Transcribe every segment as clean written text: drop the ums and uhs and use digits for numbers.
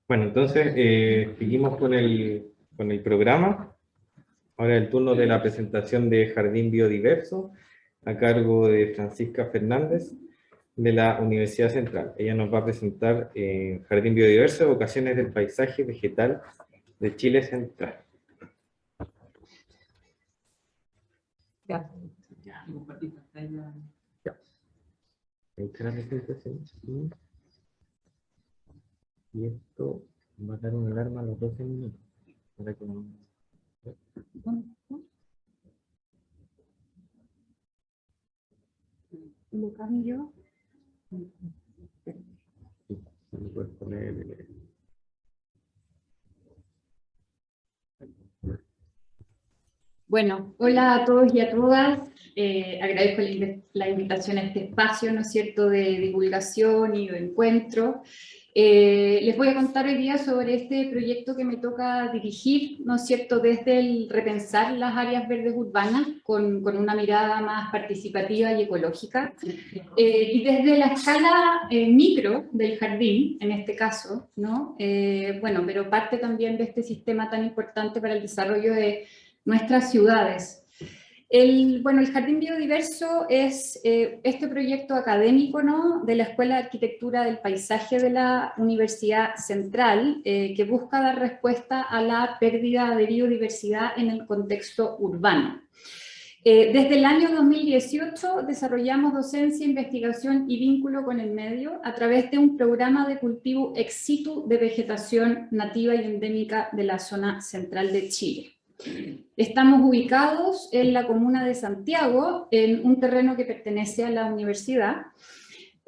Bueno, entonces seguimos con el programa. Ahora el turno de la presentación de Jardín Biodiverso, a cargo de Francisca Fernández, de la Universidad Central. Ella nos va a presentar Jardín Biodiverso, Evocaciones del Paisaje Vegetal de Chile Central. Ya. Ya. Esta es la presentación. Y esto va a dar una alarma a los 12 minutos. Para que no... ¿Lo cambio? Sí, puedes poner... Bueno, hola a todos y a todas. Agradezco la invitación a este espacio, ¿no es cierto?, de divulgación y de encuentro. Les voy a contar hoy día sobre este proyecto que me toca dirigir, ¿no es cierto?, desde el repensar las áreas verdes urbanas con una mirada más participativa y ecológica. Y desde la escala micro del jardín, en este caso, ¿no? Bueno, pero parte también de este sistema tan importante para el desarrollo de nuestras ciudades. El Jardín Biodiverso es este proyecto académico, ¿no?, de la Escuela de Arquitectura del Paisaje de la Universidad Central, que busca dar respuesta a la pérdida de biodiversidad en el contexto urbano. Desde el año 2018 desarrollamos docencia, investigación y vínculo con el medio a través de un programa de cultivo ex situ de vegetación nativa y endémica de la zona central de Chile. Estamos ubicados en la comuna de Santiago, en un terreno que pertenece a la universidad,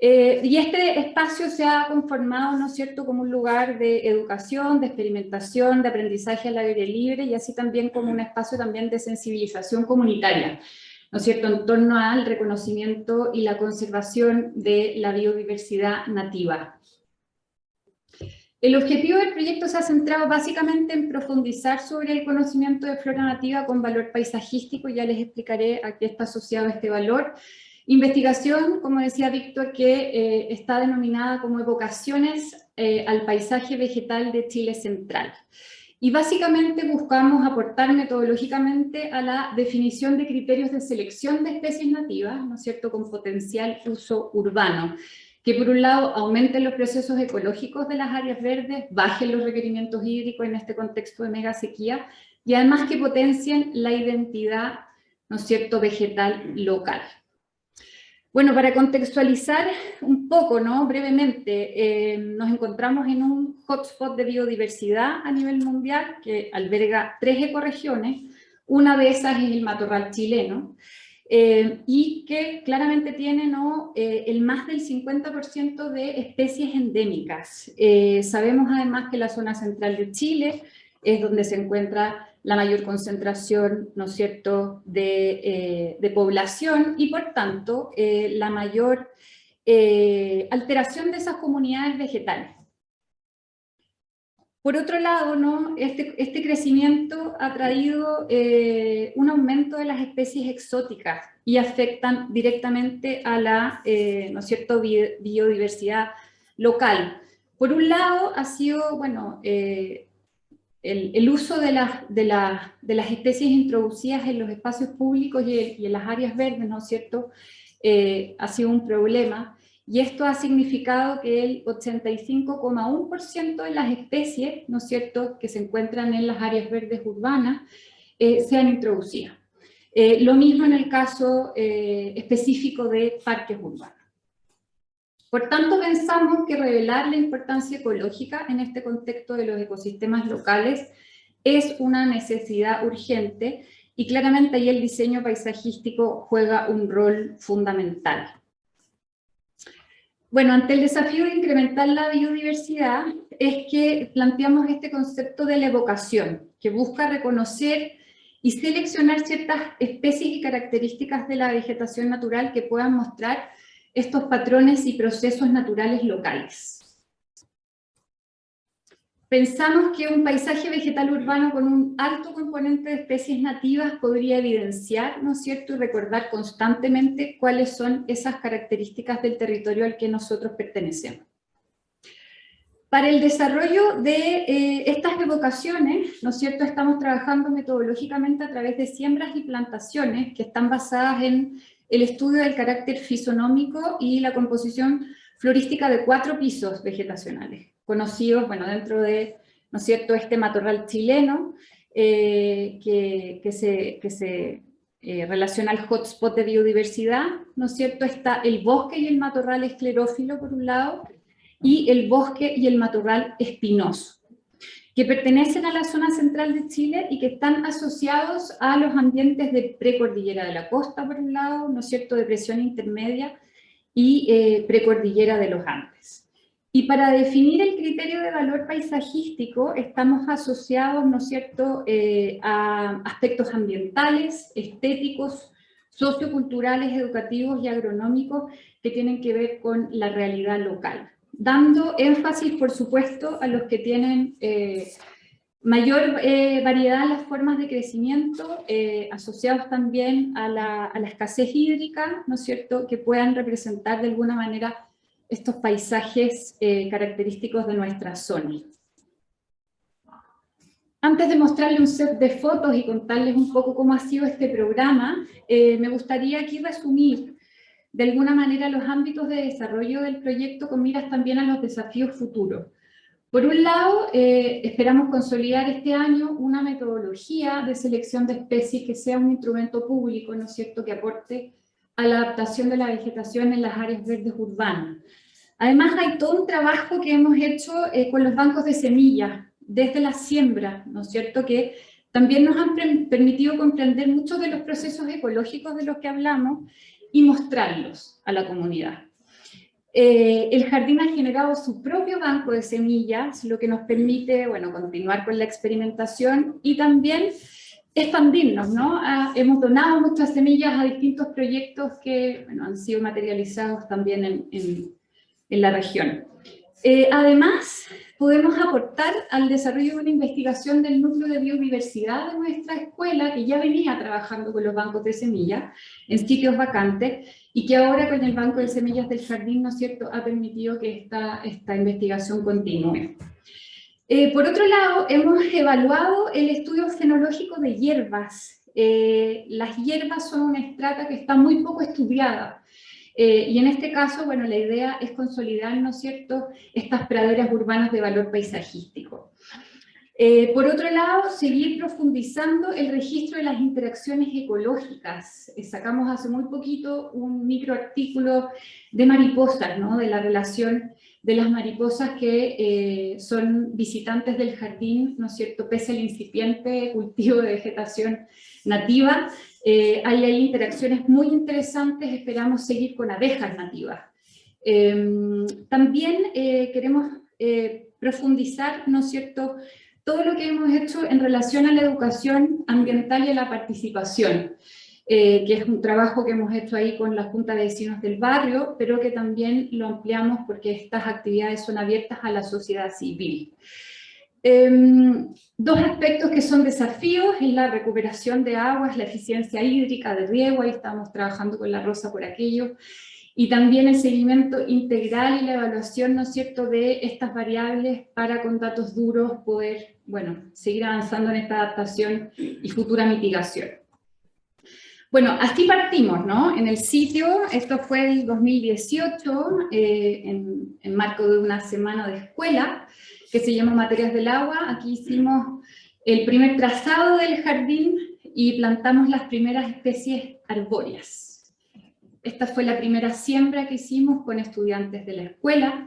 y este espacio se ha conformado, ¿no es cierto?, como un lugar de educación, de experimentación, de aprendizaje al aire libre, y así también como un espacio también de sensibilización comunitaria, ¿no es cierto?, en torno al reconocimiento y la conservación de la biodiversidad nativa. El objetivo del proyecto se ha centrado básicamente en profundizar sobre el conocimiento de flora nativa con valor paisajístico, ya les explicaré a qué está asociado este valor. Investigación, como decía Víctor, que está denominada como Evocaciones al Paisaje Vegetal de Chile Central. Y básicamente buscamos aportar metodológicamente a la definición de criterios de selección de especies nativas, ¿no es cierto?, con potencial uso urbano, que por un lado aumenten los procesos ecológicos de las áreas verdes, bajen los requerimientos hídricos en este contexto de mega sequía, y además que potencien la identidad, ¿no es cierto?, vegetal local. Bueno, para contextualizar un poco, ¿no?, brevemente, nos encontramos en un hotspot de biodiversidad a nivel mundial que alberga 3 ecorregiones. Una de esas es el matorral chileno, y que claramente tiene, ¿no?, el más del 50% de especies endémicas. Sabemos además que la zona central de Chile es donde se encuentra la mayor concentración, ¿no es cierto?, de población, y por tanto la mayor alteración de esas comunidades vegetales. Por otro lado, ¿no?, este crecimiento ha traído un aumento de las especies exóticas y afectan directamente a la, ¿no es cierto?, biodiversidad local. Por un lado ha sido, bueno, el uso de las especies introducidas en los espacios públicos y en las áreas verdes, ¿no es cierto?, ha sido un problema, y esto ha significado que el 85,1% de las especies, ¿no es cierto?, que se encuentran en las áreas verdes urbanas, sean introducidas. Lo mismo en el caso específico de parques urbanos. Por tanto, pensamos que revelar la importancia ecológica en este contexto de los ecosistemas locales es una necesidad urgente, y claramente ahí el diseño paisajístico juega un rol fundamental. Bueno, ante el desafío de incrementar la biodiversidad es que planteamos este concepto de la evocación, que busca reconocer y seleccionar ciertas especies y características de la vegetación natural que puedan mostrar estos patrones y procesos naturales locales. Pensamos que un paisaje vegetal urbano con un alto componente de especies nativas podría evidenciar, ¿no es cierto?, y recordar constantemente cuáles son esas características del territorio al que nosotros pertenecemos. Para el desarrollo de estas evocaciones, ¿no es cierto?, estamos trabajando metodológicamente a través de siembras y plantaciones que están basadas en el estudio del carácter fisonómico y la composición florística de 4 pisos vegetacionales, conocidos, bueno, dentro de, ¿no es cierto?, este matorral chileno, que se relaciona al hotspot de biodiversidad, ¿no es cierto? Está el bosque y el matorral esclerófilo, por un lado, y el bosque y el matorral espinoso, que pertenecen a la zona central de Chile y que están asociados a los ambientes de precordillera de la costa, por un lado, ¿no es cierto?, depresión intermedia y precordillera de los Andes. Y para definir el criterio de valor paisajístico estamos asociados, ¿no es cierto?, a aspectos ambientales, estéticos, socioculturales, educativos y agronómicos que tienen que ver con la realidad local, dando énfasis, por supuesto, a los que tienen mayor variedad en las formas de crecimiento, asociados también a la escasez hídrica, ¿no es cierto?, que puedan representar de alguna manera estos paisajes característicos de nuestra zona. Antes de mostrarles un set de fotos y contarles un poco cómo ha sido este programa, me gustaría aquí resumir de alguna manera los ámbitos de desarrollo del proyecto con miras también a los desafíos futuros. Por un lado, esperamos consolidar este año una metodología de selección de especies que sea un instrumento público, ¿no es cierto?, que aporte a la adaptación de la vegetación en las áreas verdes urbanas. Además, hay todo un trabajo que hemos hecho con los bancos de semillas, desde la siembra, ¿no es cierto?, que también nos han permitido comprender muchos de los procesos ecológicos de los que hablamos y mostrarlos a la comunidad. El jardín ha generado su propio banco de semillas, lo que nos permite, bueno, continuar con la experimentación y también expandirnos, ¿no? Hemos donado nuestras semillas a distintos proyectos que, bueno, han sido materializados también en la región. Además, podemos aportar al desarrollo de una investigación del núcleo de biodiversidad de nuestra escuela, que ya venía trabajando con los bancos de semillas en sitios vacantes, y que ahora con el Banco de Semillas del Jardín, ¿no es cierto?, ha permitido que esta investigación continúe. Por otro lado, hemos evaluado el estudio fenológico de hierbas. Las hierbas son una estrata que está muy poco estudiada. Y en este caso, bueno, la idea es consolidar, ¿no es cierto?, estas praderas urbanas de valor paisajístico. Por otro lado, seguir profundizando el registro de las interacciones ecológicas. Sacamos hace muy poquito un microartículo de mariposas, ¿no?, de la relación de las mariposas que son visitantes del jardín, ¿no es cierto?, pese al incipiente cultivo de vegetación nativa. Hay interacciones muy interesantes, esperamos seguir con abejas nativas. También queremos profundizar, ¿no es cierto?, todo lo que hemos hecho en relación a la educación ambiental y a la participación, que es un trabajo que hemos hecho ahí con la Junta de Vecinos del Barrio, pero que también lo ampliamos porque estas actividades son abiertas a la sociedad civil. Dos aspectos que son desafíos es la recuperación de aguas, la eficiencia hídrica de riego, ahí estamos trabajando con la Rosa por aquello, y también el seguimiento integral y la evaluación, ¿no es cierto?, de estas variables para con datos duros poder, bueno, seguir avanzando en esta adaptación y futura mitigación. Bueno, así partimos, ¿no? En el sitio, esto fue el 2018, en marco de una semana de escuela, que se llama Materias del Agua. Aquí hicimos el primer trazado del jardín y plantamos las primeras especies arbóreas. Esta fue la primera siembra que hicimos con estudiantes de la escuela.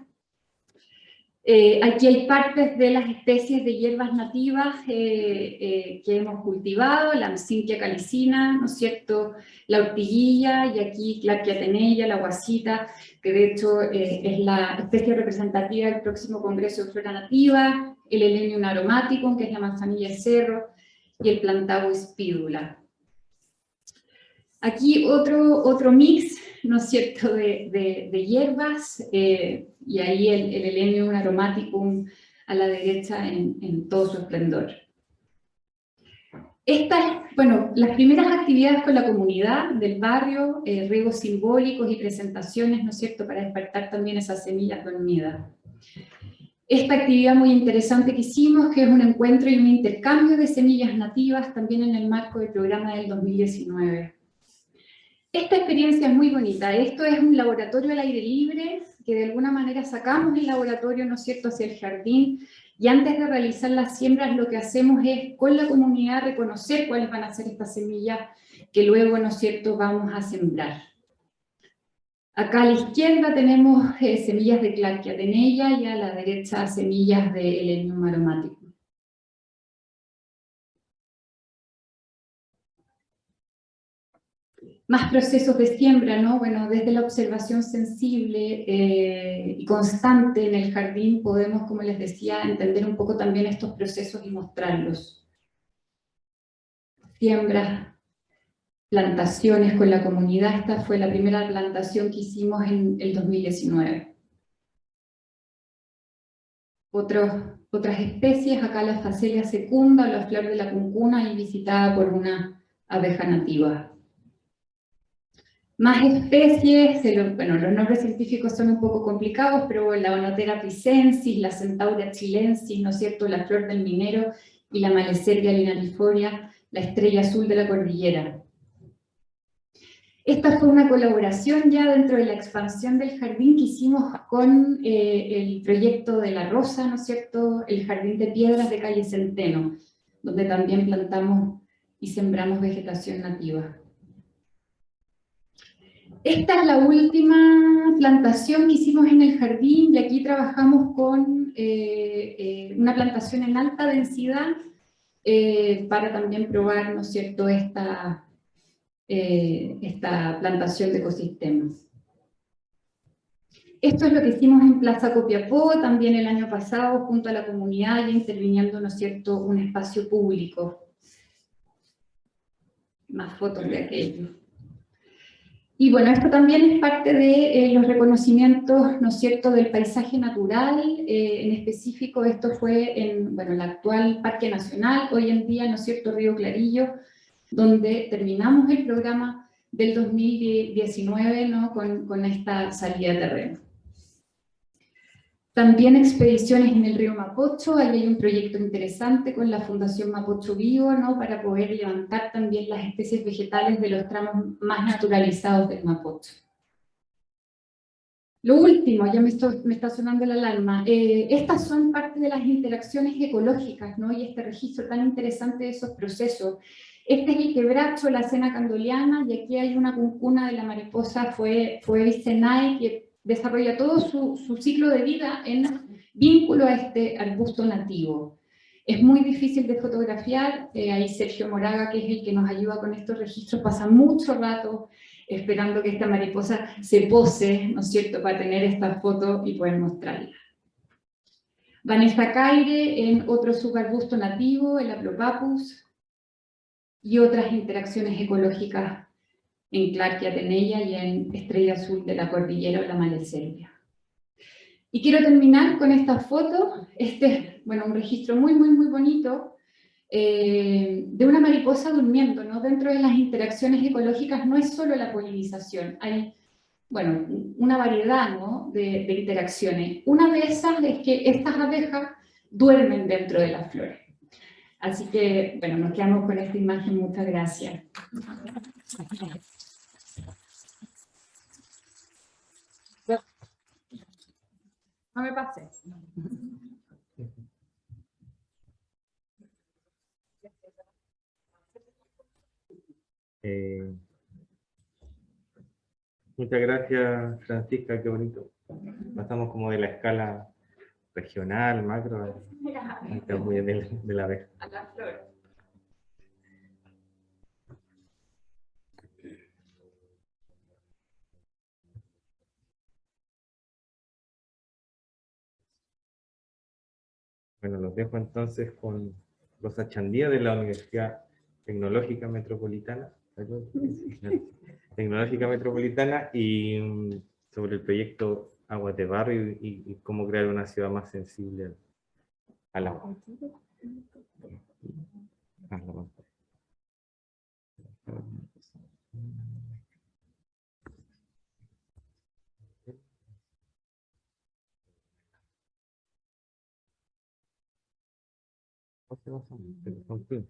Aquí hay partes de las especies de hierbas nativas que hemos cultivado, la Amsynthia calicina, ¿no es cierto?, la ortiguilla, y aquí la quiatenella, la guasita, que de hecho es la especie representativa del próximo Congreso de Flora Nativa, el Helenium aromaticum, que es la manzanilla de cerro, y el Plantago espídula. Aquí otro mix, ¿no es cierto?, de hierbas, y ahí el Helenium aromaticum a la derecha en todo su esplendor. Bueno, las primeras actividades con la comunidad del barrio, riegos simbólicos y presentaciones, ¿no es cierto?, para despertar también esas semillas dormidas. esta actividad muy interesante que hicimos, que es un encuentro y un intercambio de semillas nativas, también en el marco del programa del 2019. Esta experiencia es muy bonita. Esto es un laboratorio al aire libre, que de alguna manera sacamos el laboratorio, ¿no es cierto?, hacia el jardín, y antes de realizar las siembras lo que hacemos es con la comunidad reconocer cuáles van a ser estas semillas que luego, ¿no es cierto?, vamos a sembrar. Acá a la izquierda tenemos semillas de Clarkia teneia y a la derecha semillas de Helenium aromático. Más procesos de siembra, ¿no? Bueno, desde la observación sensible y constante en el jardín podemos, como les decía, entender un poco también estos procesos y mostrarlos. Siembras, plantaciones con la comunidad. Esta fue la primera plantación que hicimos en el 2019. Otras especies, acá la Phacelia secunda, la flor de la cuncuna y visitada por una abeja nativa. Más especies, bueno, los nombres científicos son un poco complicados, pero la Onotera picensis, la Centaurea chilensis, ¿no es cierto?, la flor del minero y la Maleservia linarifolia, la estrella azul de la cordillera. Esta fue una colaboración ya dentro de la expansión del jardín que hicimos con el proyecto de La Rosa, ¿no es cierto?, el Jardín de Piedras de Calle Centeno, donde también plantamos y sembramos vegetación nativa. Esta es la última plantación que hicimos en el jardín y aquí trabajamos con una plantación en alta densidad para también probar, ¿no es cierto?, esta plantación de ecosistemas. Esto es lo que hicimos en Plaza Copiapó, también el año pasado, junto a la comunidad, y interviniendo, ¿no es cierto?, un espacio público. Más fotos de aquello. Y bueno, esto también es parte de los reconocimientos, ¿no es cierto?, del paisaje natural. En específico, esto fue en, bueno, el actual Parque Nacional, hoy en día, ¿no es cierto?, Río Clarillo, donde terminamos el programa del 2019, ¿no?, con esta salida de terreno. También expediciones en el río Mapocho, ahí hay un proyecto interesante con la Fundación Mapocho Vivo, ¿no?, para poder levantar también las especies vegetales de los tramos más naturalizados del Mapocho. Lo último, ya me está sonando la alarma, estas son parte de las interacciones ecológicas, ¿no?, y este registro tan interesante de esos procesos. Este es el quebracho, la cena candoliana, y aquí hay una cuncuna de la mariposa Fuevicenae, que desarrolla todo su ciclo de vida en vínculo a este arbusto nativo. Es muy difícil de fotografiar, ahí Sergio Moraga, que es el que nos ayuda con estos registros, pasa mucho rato esperando que esta mariposa se pose, ¿no es cierto?, para tener esta foto y poder mostrarla. Vanessa Caire en otro subarbusto nativo, el Aplopapus, y otras interacciones ecológicas en Clarkia teneia y en Estrella Azul de la Cordillera o la Maleservia. Y quiero terminar con esta foto, bueno, un registro muy, muy, muy bonito, de una mariposa durmiendo, ¿no? Dentro de las interacciones ecológicas no es solo la polinización, hay, bueno, una variedad, ¿no?, de interacciones. Una de esas es que estas abejas duermen dentro de las flores. Así que, bueno, nos quedamos con esta imagen. Muchas gracias. No me pases. Muchas gracias, Francisca, qué bonito. Pasamos como de la escala regional, macro, a muy de la abeja. A las flores. Bueno, los dejo entonces con Rosa Chandía de la Universidad Tecnológica Metropolitana. Tecnológica Metropolitana y sobre el proyecto Aguas de Barrio y cómo crear una ciudad más sensible al agua. Son 15.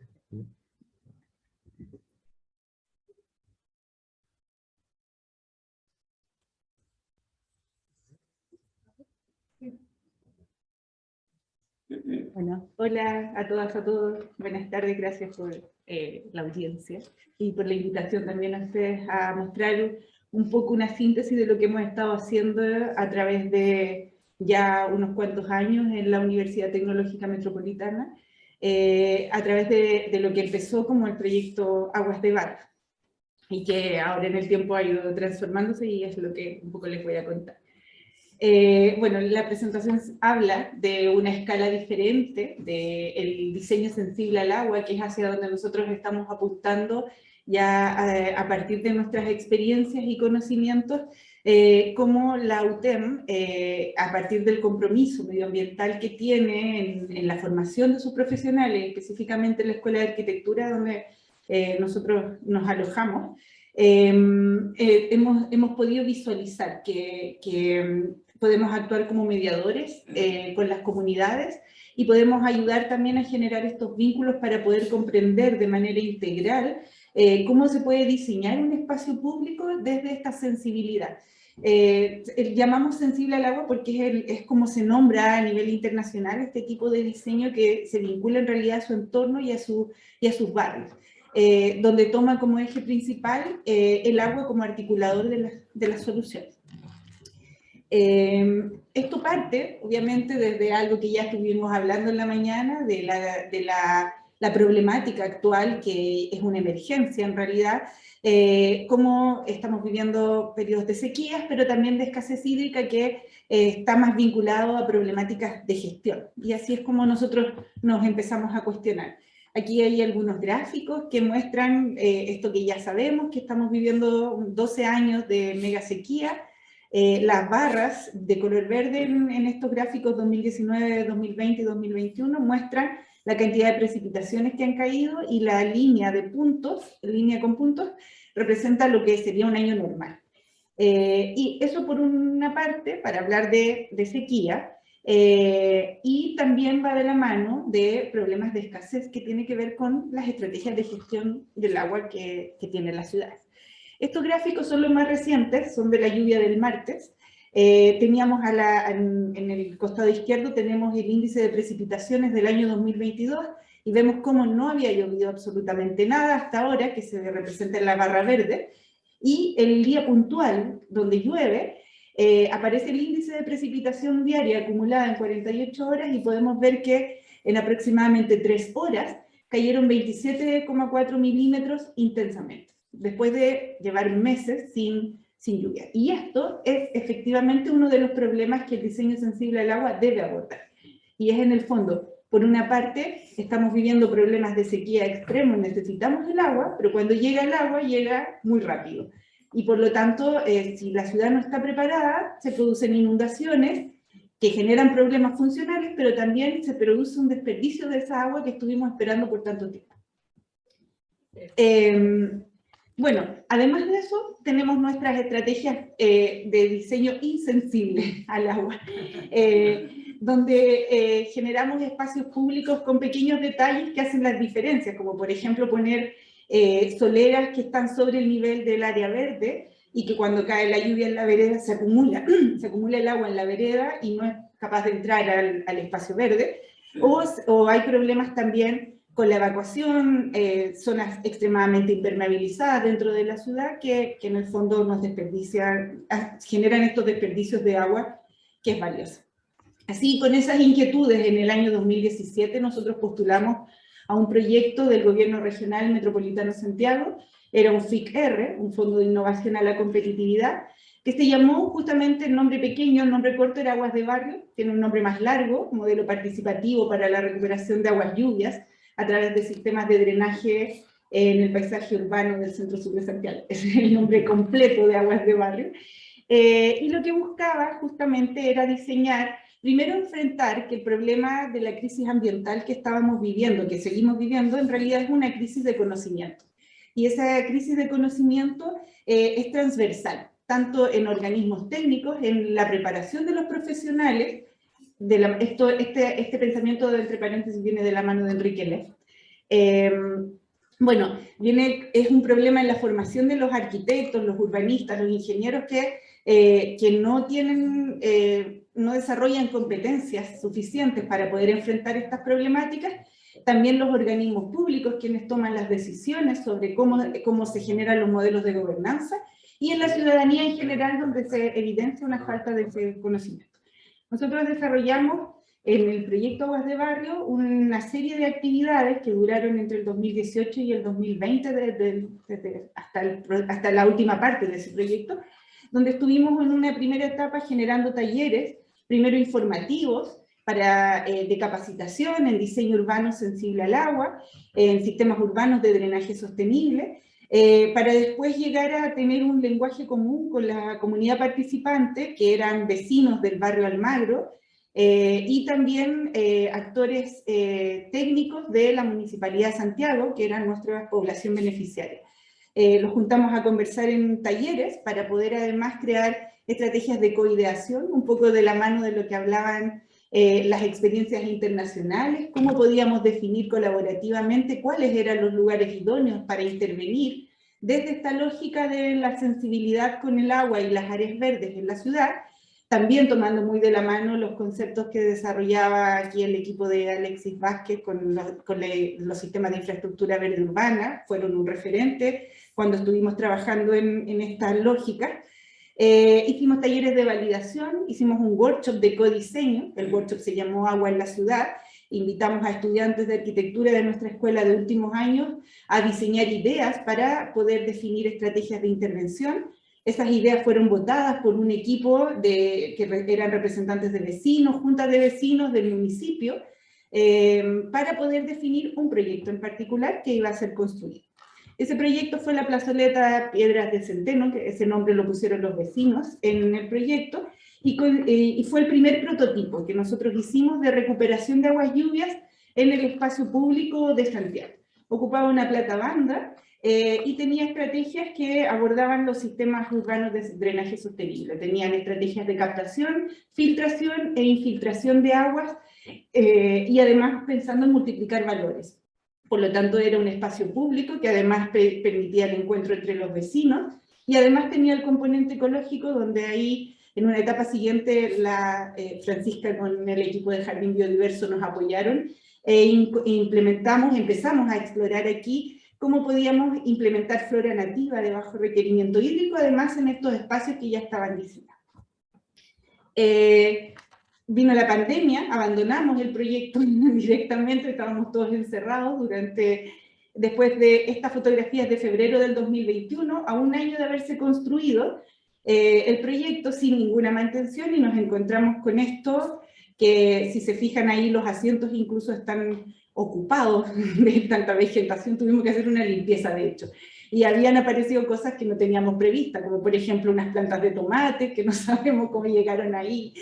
Bueno, hola a todas, a todos. Buenas tardes, gracias por la audiencia y por la invitación también a ustedes a mostrar un poco una síntesis de lo que hemos estado haciendo a través de ya unos cuantos años en la Universidad Tecnológica Metropolitana, a través de lo que empezó como el proyecto Aguas de Barrio y que ahora en el tiempo ha ido transformándose y es lo que un poco les voy a contar. Bueno, la presentación habla de una escala diferente del diseño sensible al agua, que es hacia donde nosotros estamos apuntando ya a partir de nuestras experiencias y conocimientos, como la UTEM, a partir del compromiso medioambiental que tiene en la formación de sus profesionales, específicamente en la Escuela de Arquitectura, donde nosotros nos alojamos, hemos podido visualizar que podemos actuar como mediadores con las comunidades y podemos ayudar también a generar estos vínculos para poder comprender de manera integral cómo se puede diseñar un espacio público desde esta sensibilidad. Llamamos sensible al agua porque es como se nombra a nivel internacional este tipo de diseño que se vincula en realidad a su entorno y a sus barrios. Donde toma como eje principal el agua como articulador de las soluciones. Esto parte, obviamente, desde algo que ya estuvimos hablando en la mañana, de la problemática actual, que es una emergencia en realidad, cómo estamos viviendo periodos de sequías, pero también de escasez hídrica que está más vinculado a problemáticas de gestión. Y así es como nosotros nos empezamos a cuestionar. Aquí hay algunos gráficos que muestran esto que ya sabemos, que estamos viviendo 12 años de mega sequía. Las barras de color verde en estos gráficos 2019, 2020 y 2021 muestran la cantidad de precipitaciones que han caído y la línea de puntos, línea con puntos, representa lo que sería un año normal. Y eso por una parte, para hablar de sequía, y también va de la mano de problemas de escasez que tiene que ver con las estrategias de gestión del agua que tienen las ciudades. Estos gráficos son los más recientes, son de la lluvia del martes. Teníamos en el costado izquierdo tenemos el índice de precipitaciones del año 2022 y vemos cómo no había llovido absolutamente nada hasta ahora, que se representa en la barra verde, y el día puntual donde llueve, aparece el índice de precipitación diaria acumulada en 48 horas y podemos ver que en aproximadamente 3 horas cayeron 27,4 milímetros intensamente, después de llevar meses sin lluvia. Y esto es efectivamente uno de los problemas que el diseño sensible al agua debe abordar. Y es en el fondo, por una parte, estamos viviendo problemas de sequía extremos, necesitamos el agua, pero cuando llega el agua, llega muy rápido. Y por lo tanto, si la ciudad no está preparada, se producen inundaciones que generan problemas funcionales, pero también se produce un desperdicio de esa agua que estuvimos esperando por tanto tiempo. Bueno, además de eso, tenemos nuestras estrategias de diseño insensible al agua, donde generamos espacios públicos con pequeños detalles que hacen las diferencias, como por ejemplo poner soleras que están sobre el nivel del área verde y que cuando cae la lluvia en la vereda se acumula el agua en la vereda y no es capaz de entrar al espacio verde, o hay problemas también con la evacuación, zonas extremadamente impermeabilizadas dentro de la ciudad que en el fondo nos desperdician, generan estos desperdicios de agua que es valiosa. Así, con esas inquietudes, en el año 2017 nosotros postulamos a un proyecto del Gobierno Regional Metropolitano Santiago, era un FIC-R, un Fondo de Innovación a la Competitividad, que se llamó justamente el nombre pequeño, el nombre corto era Aguas de Barrio, tiene un nombre más largo, modelo participativo para la recuperación de aguas lluvias, a través de sistemas de drenaje en el paisaje urbano del centro sur de Santiago. Ese es el nombre completo de Aguas de Barrio. Y lo que buscaba justamente era diseñar, primero enfrentar que el problema de la crisis ambiental que estábamos viviendo, que seguimos viviendo, en realidad es una crisis de conocimiento. Y esa crisis de conocimiento es transversal, tanto en organismos técnicos, en la preparación de los profesionales, este pensamiento de entre paréntesis viene de la mano de Enrique Leff. Bueno, es un problema en la formación de los arquitectos, los urbanistas, los ingenieros que no tienen, no desarrollan competencias suficientes para poder enfrentar estas problemáticas. También los organismos públicos, quienes toman las decisiones sobre cómo se generan los modelos de gobernanza, y en la ciudadanía en general, donde se evidencia una falta de ese conocimiento. Nosotros desarrollamos en el proyecto Aguas de Barrio una serie de actividades que duraron entre el 2018 y el 2020, hasta la última parte de ese proyecto, donde estuvimos en una primera etapa generando talleres, primero informativos, de capacitación en diseño urbano sensible al agua, en sistemas urbanos de drenaje sostenible, para después llegar a tener un lenguaje común con la comunidad participante, que eran vecinos del barrio Almagro, y también actores técnicos de la Municipalidad de Santiago, que eran nuestra población beneficiaria. Los juntamos a conversar en talleres para poder además crear estrategias de coideación, un poco de la mano de lo que hablaban las experiencias internacionales, cómo podíamos definir colaborativamente cuáles eran los lugares idóneos para intervenir desde esta lógica de la sensibilidad con el agua y las áreas verdes en la ciudad, también tomando muy de la mano los conceptos que desarrollaba aquí el equipo de Alexis Vázquez con los sistemas de infraestructura verde urbana, fueron un referente cuando estuvimos trabajando en esta lógica. Hicimos talleres de validación, hicimos un workshop de codiseño, el workshop se llamó Agua en la Ciudad, invitamos a estudiantes de arquitectura de nuestra escuela de últimos años a diseñar ideas para poder definir estrategias de intervención. Esas ideas fueron votadas por un equipo que eran representantes de vecinos, juntas de vecinos del municipio, para poder definir un proyecto en particular que iba a ser construido. Ese proyecto fue la plazoleta Piedras de Centeno, que ese nombre lo pusieron los vecinos en el proyecto, y fue el primer prototipo que nosotros hicimos de recuperación de aguas lluvias en el espacio público de Santiago. Ocupaba una platabanda y tenía estrategias que abordaban los sistemas urbanos de drenaje sostenible. Tenían estrategias de captación, filtración e infiltración de aguas y además pensando en multiplicar valores. Por lo tanto, era un espacio público que además permitía el encuentro entre los vecinos y además tenía el componente ecológico, donde ahí, en una etapa siguiente, Francisca con el equipo de Jardín Biodiverso nos apoyaron e empezamos a explorar aquí cómo podíamos implementar flora nativa de bajo requerimiento hídrico, además en estos espacios que ya estaban diseñados. Vino la pandemia, abandonamos el proyecto directamente, estábamos todos encerrados después de estas fotografías de febrero del 2021, a un año de haberse construido el proyecto sin ninguna mantención, y nos encontramos con esto, que si se fijan ahí los asientos incluso están ocupados de tanta vegetación, tuvimos que hacer una limpieza de hecho. Y habían aparecido cosas que no teníamos previstas, como por ejemplo unas plantas de tomate, que no sabemos cómo llegaron ahí,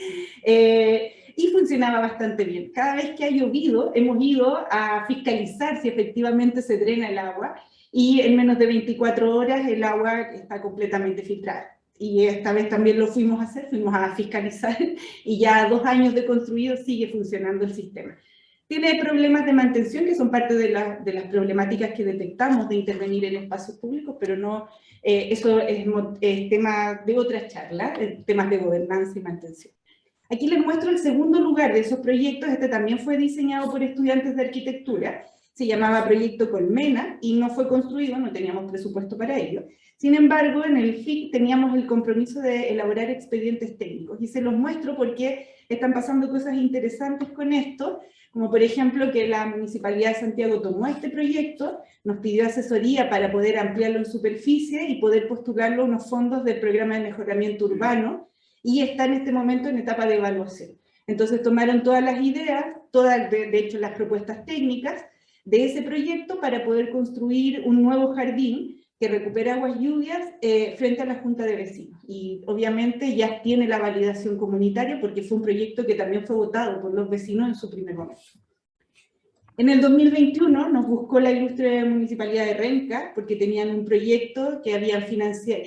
y funcionaba bastante bien. Cada vez que ha llovido, hemos ido a fiscalizar si efectivamente se drena el agua, y en menos de 24 horas el agua está completamente filtrada. Y esta vez también lo fuimos a hacer, fuimos a fiscalizar, y ya a 2 años de construido sigue funcionando el sistema. Tiene problemas de mantención, que son parte de las problemáticas que detectamos de intervenir en espacios públicos, pero no, eso es tema de otra charla, temas de gobernanza y mantención. Aquí les muestro el segundo lugar de esos proyectos. Este también fue diseñado por estudiantes de arquitectura, se llamaba Proyecto Colmena, y no fue construido, no teníamos presupuesto para ello. Sin embargo, en el FIC teníamos el compromiso de elaborar expedientes técnicos, y se los muestro porque están pasando cosas interesantes con esto, como por ejemplo que la Municipalidad de Santiago tomó este proyecto, nos pidió asesoría para poder ampliarlo en superficie y poder postularlo a unos fondos del Programa de Mejoramiento Urbano, y está en este momento en etapa de evaluación. Entonces tomaron todas las ideas, de hecho las propuestas técnicas de ese proyecto para poder construir un nuevo jardín que recupera aguas lluvias frente a la Junta de Vecinos. Y obviamente ya tiene la validación comunitaria porque fue un proyecto que también fue votado por los vecinos en su primer momento. En el 2021 nos buscó la ilustre Municipalidad de Renca porque tenían un proyecto que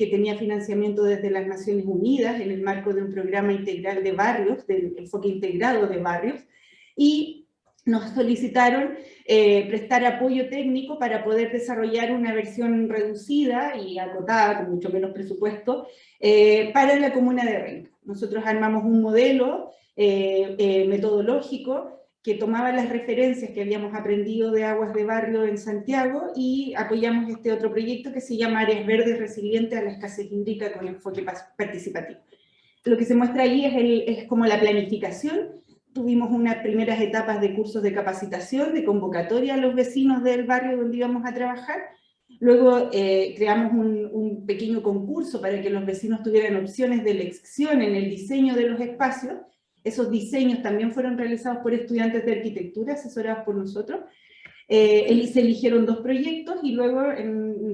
tenía financiamiento desde las Naciones Unidas en el marco de un programa integral de barrios, del enfoque integrado de barrios, y nos solicitaron prestar apoyo técnico para poder desarrollar una versión reducida y acotada, con mucho menos presupuesto, para la comuna de Renca. Nosotros armamos un modelo metodológico que tomaba las referencias que habíamos aprendido de Aguas de Barrio en Santiago y apoyamos este otro proyecto que se llama Áreas Verdes Resilientes a la Escasez Hídrica con enfoque participativo. Lo que se muestra ahí es como la planificación. Tuvimos unas primeras etapas de cursos de capacitación, de convocatoria a los vecinos del barrio donde íbamos a trabajar. Luego creamos un pequeño concurso para que los vecinos tuvieran opciones de elección en el diseño de los espacios. Esos diseños también fueron realizados por estudiantes de arquitectura, asesorados por nosotros. Se eligieron 2 proyectos y luego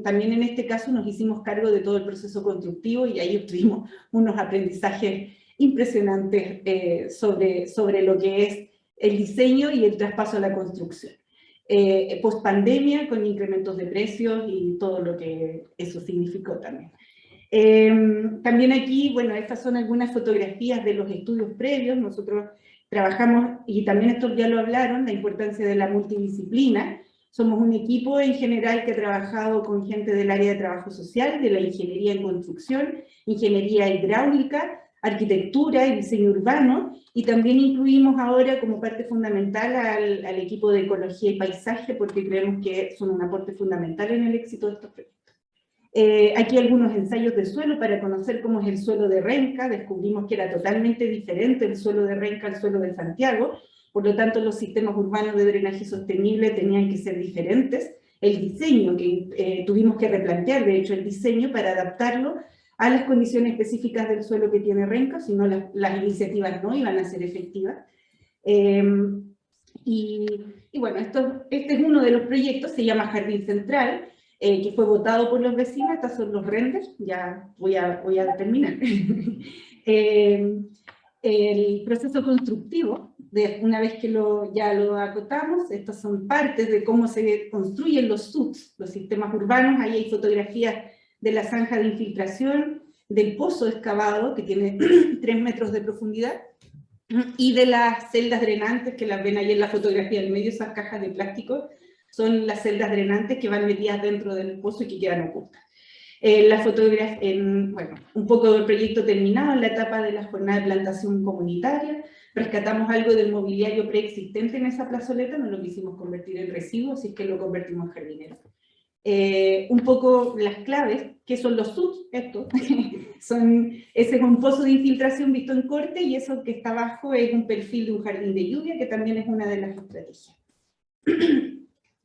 también en este caso nos hicimos cargo de todo el proceso constructivo y ahí obtuvimos unos aprendizajes impresionantes sobre lo que es el diseño y el traspaso a la construcción. Post pandemia, con incrementos de precios y todo lo que eso significó también. También aquí, bueno, estas son algunas fotografías de los estudios previos. Nosotros trabajamos, y también esto ya lo hablaron, la importancia de la multidisciplina. Somos un equipo en general que ha trabajado con gente del área de trabajo social, de la ingeniería en construcción, ingeniería hidráulica, arquitectura y diseño urbano, y también incluimos ahora como parte fundamental al equipo de ecología y paisaje, porque creemos que son un aporte fundamental en el éxito de estos proyectos. Aquí algunos ensayos de suelo para conocer cómo es el suelo de Renca. Descubrimos que era totalmente diferente el suelo de Renca al suelo de Santiago, por lo tanto los sistemas urbanos de drenaje sostenible tenían que ser diferentes. El diseño que tuvimos que replantear, de hecho el diseño, para adaptarlo a las condiciones específicas del suelo que tiene Renca, si no las iniciativas no iban a ser efectivas. Y bueno, este es uno de los proyectos, se llama Jardín Central, que fue votado por los vecinos. Estos son los renders, ya voy a terminar. El proceso constructivo, una vez que ya lo acotamos, estas son partes de cómo se construyen los SUTs, los sistemas urbanos. Ahí hay fotografías de la zanja de infiltración, del pozo excavado, que tiene 3 metros de profundidad, y de las celdas drenantes, que las ven ahí en la fotografía, en medio de esas cajas de plástico. Son las celdas drenantes que van metidas dentro del pozo y que quedan ocultas. La fotografía, bueno, un poco del proyecto terminado, en la etapa de la jornada de plantación comunitaria, rescatamos algo del mobiliario preexistente en esa plazoleta, no lo quisimos convertir en residuo, así que lo convertimos en jardinero. Un poco las claves, ¿qué son los SUTs? Ese es un pozo de infiltración visto en corte, y eso que está abajo es un perfil de un jardín de lluvia, que también es una de las estrategias.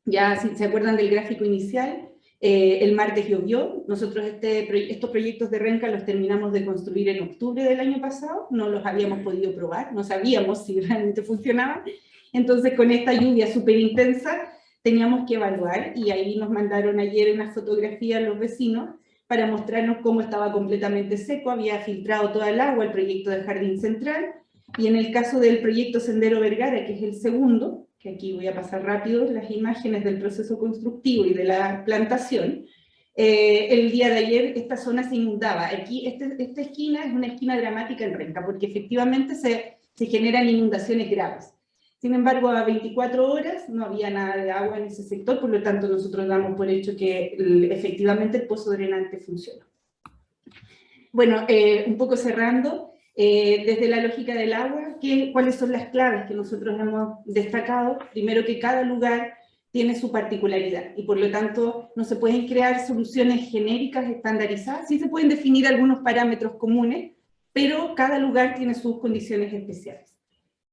Ya, si se acuerdan del gráfico inicial, el martes llovió. Nosotros estos proyectos de Renca los terminamos de construir en octubre del año pasado, no los habíamos podido probar, no sabíamos si realmente funcionaban. Entonces, con esta lluvia súper intensa, teníamos que evaluar, y ahí nos mandaron ayer una fotografía a los vecinos para mostrarnos cómo estaba completamente seco, había filtrado toda el agua el proyecto de Jardín Central, y en el caso del proyecto Sendero Vergara, que es el segundo, que aquí voy a pasar rápido las imágenes del proceso constructivo y de la plantación, el día de ayer esta zona se inundaba. Aquí esta esquina es una esquina dramática en Renca, porque efectivamente se generan inundaciones graves. Sin embargo, a 24 horas no había nada de agua en ese sector, por lo tanto nosotros damos por hecho que efectivamente el pozo drenante funciona. Bueno, un poco cerrando, desde la lógica del agua, ¿cuáles son las claves que nosotros hemos destacado? Primero, que cada lugar tiene su particularidad, y por lo tanto no se pueden crear soluciones genéricas estandarizadas. Sí se pueden definir algunos parámetros comunes, pero cada lugar tiene sus condiciones especiales.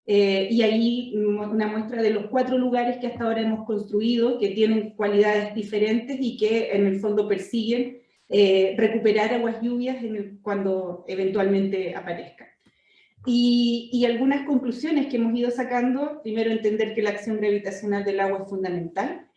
Y ahí una muestra de los 4 lugares que hasta ahora hemos construido, que tienen cualidades diferentes y que en el fondo persiguen recuperar aguas lluvias cuando eventualmente aparezcan. Y algunas conclusiones que hemos ido sacando: primero, entender que la acción gravitacional del agua es fundamental.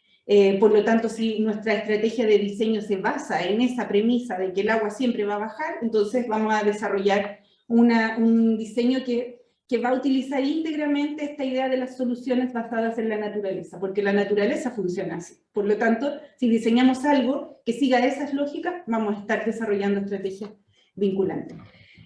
Por lo tanto, si nuestra estrategia de diseño se basa en esa premisa de que el agua siempre va a bajar, entonces vamos a desarrollar un diseño que que va a utilizar íntegramente esta idea de las soluciones basadas en la naturaleza, porque la naturaleza funciona así. Por lo tanto, si diseñamos algo que siga esas lógicas, vamos a estar desarrollando estrategias vinculantes.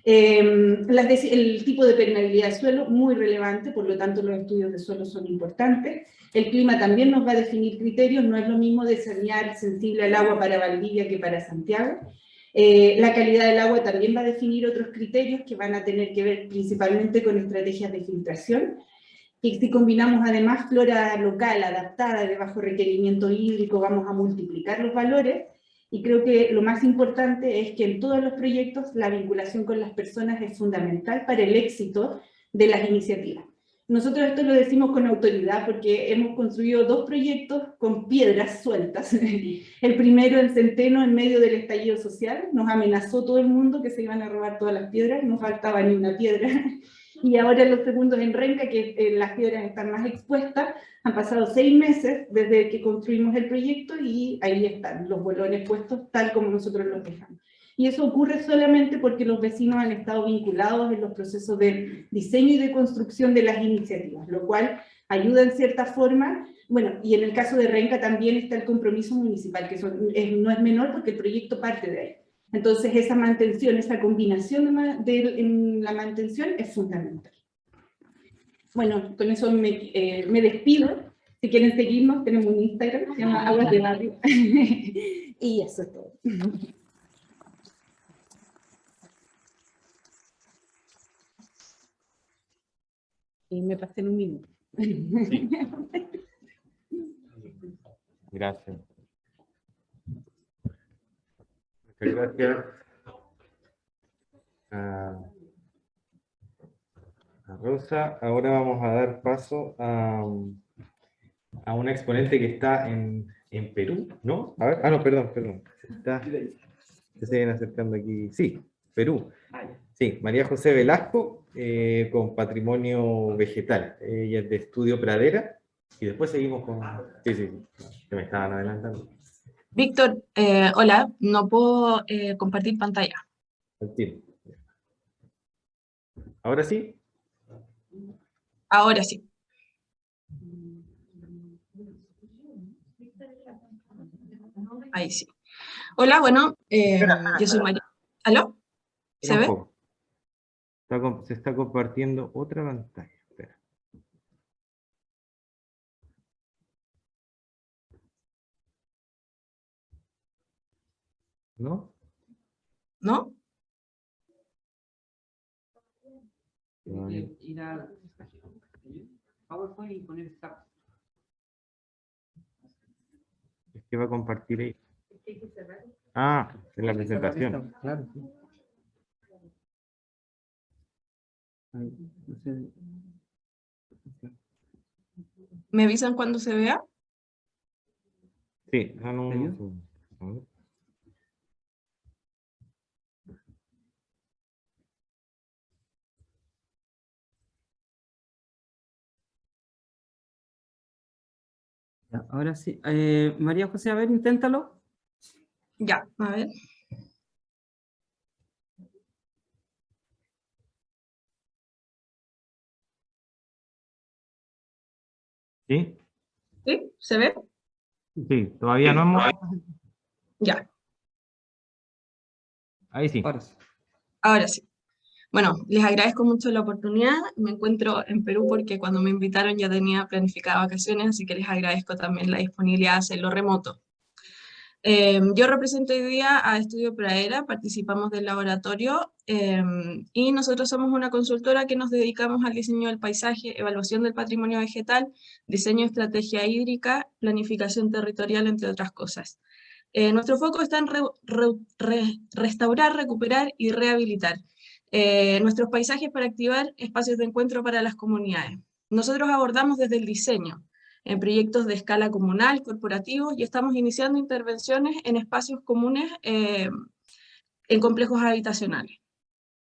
El tipo de permeabilidad del suelo, muy relevante, por lo tanto los estudios de suelo son importantes. El clima también nos va a definir criterios, no es lo mismo diseñar sensible al agua para Valdivia que para Santiago. La calidad del agua también va a definir otros criterios que van a tener que ver principalmente con estrategias de filtración. Y si combinamos además flora local adaptada de bajo requerimiento hídrico, vamos a multiplicar los valores. Y creo que lo más importante es que en todos los proyectos la vinculación con las personas es fundamental para el éxito de las iniciativas. Nosotros esto lo decimos con autoridad porque hemos construido 2 proyectos con piedras sueltas. El primero en Centeno, en medio del estallido social, nos amenazó todo el mundo que se iban a robar todas las piedras, no faltaba ni una piedra. Y ahora los segundos en Renca, que las piedras están más expuestas, han pasado 6 meses desde que construimos el proyecto y ahí están los bolones puestos tal como nosotros los dejamos. Y eso ocurre solamente porque los vecinos han estado vinculados en los procesos de diseño y de construcción de las iniciativas, lo cual ayuda en cierta forma. Bueno, y en el caso de Renca también está el compromiso municipal, que no es menor porque el proyecto parte de ahí. Entonces esa mantención, esa combinación en la mantención es fundamental. Bueno, con eso me despido. Si quieren seguirnos, tenemos un Instagram, se llama Aguas de Barrio. Y eso es todo. Y me pasé en un minuto. Sí. Gracias. Muchas gracias a Rosa. Ahora vamos a dar paso a una exponente que está en Perú, ¿no? A ver, no, perdón. Se viene acercando aquí. Sí, Perú. Sí, María José Velasco, con patrimonio vegetal. Ella es de Estudio Pradera. Y después seguimos con... Sí, que me estaban adelantando. Víctor, hola, no puedo compartir pantalla. Al tiro. ¿Ahora sí? Ahora sí. Ahí sí. Hola, bueno, yo soy María. ¿Aló? ¿Se ve? Se está compartiendo otra pantalla. Espera. ¿No? ¿No? Ir a PowerPoint y poner SAP. Es que va a compartir ahí. Ah, en la presentación. Claro, sí. Ay, no sé. ¿Me avisan cuando se vea? Sí, no. A ver. Ya, ahora sí. María José, a ver, inténtalo. Ya, a ver. ¿Sí? ¿Sí? ¿Se ve? Sí, todavía no hemos... Ya, Ahí sí. Ahora sí. ahora sí. Bueno, les agradezco mucho la oportunidad. Me encuentro en Perú porque cuando me invitaron ya tenía planificadas vacaciones, así que les agradezco también la disponibilidad de hacerlo remoto. Yo represento hoy día a Estudio Pradera, participamos del laboratorio y nosotros somos una consultora que nos dedicamos al diseño del paisaje, evaluación del patrimonio vegetal, diseño de estrategia hídrica, planificación territorial, entre otras cosas. Nuestro foco está en restaurar, recuperar y rehabilitar nuestros paisajes para activar espacios de encuentro para las comunidades. Nosotros abordamos desde el diseño, en proyectos de escala comunal, corporativos, y estamos iniciando intervenciones en espacios comunes en complejos habitacionales.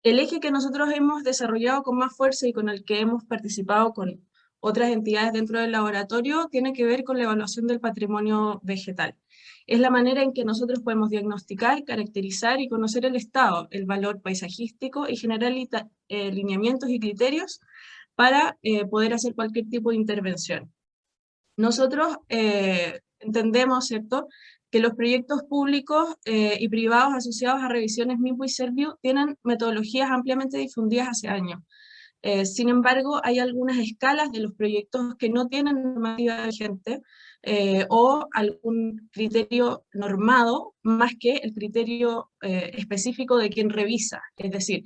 El eje que nosotros hemos desarrollado con más fuerza y con el que hemos participado con otras entidades dentro del laboratorio tiene que ver con la evaluación del patrimonio vegetal. Es la manera en que nosotros podemos diagnosticar, caracterizar y conocer el estado, el valor paisajístico y generar lineamientos y criterios para poder hacer cualquier tipo de intervención. Nosotros entendemos, ¿cierto?, que los proyectos públicos y privados asociados a revisiones MIPU y Serviu tienen metodologías ampliamente difundidas hace años. Sin embargo, hay algunas escalas de los proyectos que no tienen normativa vigente o algún criterio normado más que el criterio específico de quien revisa. Es decir,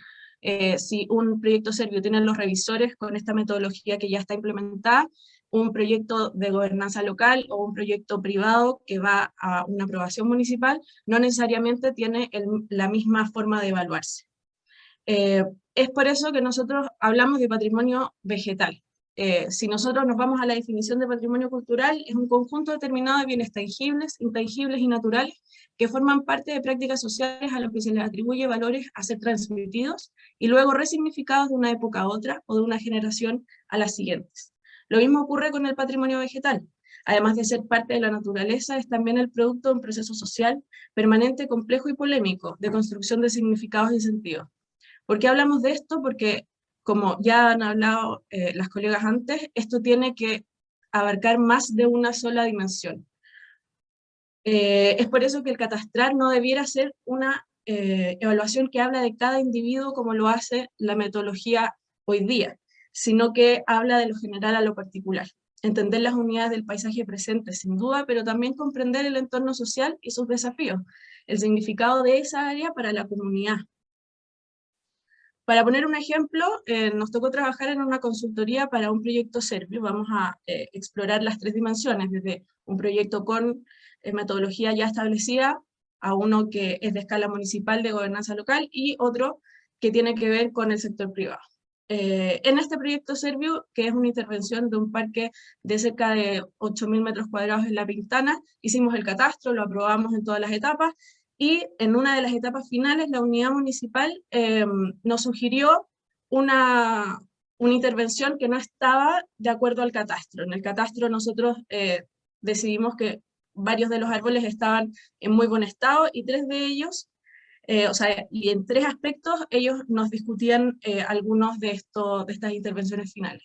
si un proyecto Serviu tiene los revisores con esta metodología que ya está implementada, un proyecto de gobernanza local o un proyecto privado que va a una aprobación municipal, no necesariamente tiene la misma forma de evaluarse. Es por eso que nosotros hablamos de patrimonio vegetal. Si nosotros nos vamos a la definición de patrimonio cultural, es un conjunto determinado de bienes tangibles, intangibles y naturales que forman parte de prácticas sociales a los que se les atribuye valores a ser transmitidos y luego resignificados de una época a otra o de una generación a las siguientes. Lo mismo ocurre con el patrimonio vegetal. Además de ser parte de la naturaleza, es también el producto de un proceso social permanente, complejo y polémico de construcción de significados y sentidos. ¿Por qué hablamos de esto? Porque, como ya han hablado las colegas antes, esto tiene que abarcar más de una sola dimensión. Es por eso que el catastral no debiera ser una evaluación que habla de cada individuo como lo hace la metodología hoy día, sino que habla de lo general a lo particular. Entender las unidades del paisaje presente, sin duda, pero también comprender el entorno social y sus desafíos, el significado de esa área para la comunidad. Para poner un ejemplo, nos tocó trabajar en una consultoría para un proyecto Serviu. Vamos a explorar las tres dimensiones, desde un proyecto con metodología ya establecida, a uno que es de escala municipal de gobernanza local, y otro que tiene que ver con el sector privado. En este proyecto Serviu, que es una intervención de un parque de cerca de 8.000 metros cuadrados en La Pintana, hicimos el catastro, lo aprobamos en todas las etapas, y en una de las etapas finales la unidad municipal nos sugirió una intervención que no estaba de acuerdo al catastro. En el catastro nosotros decidimos que varios de los árboles estaban en muy buen estado y tres de ellos, y en tres aspectos ellos nos discutían algunos de estas intervenciones finales.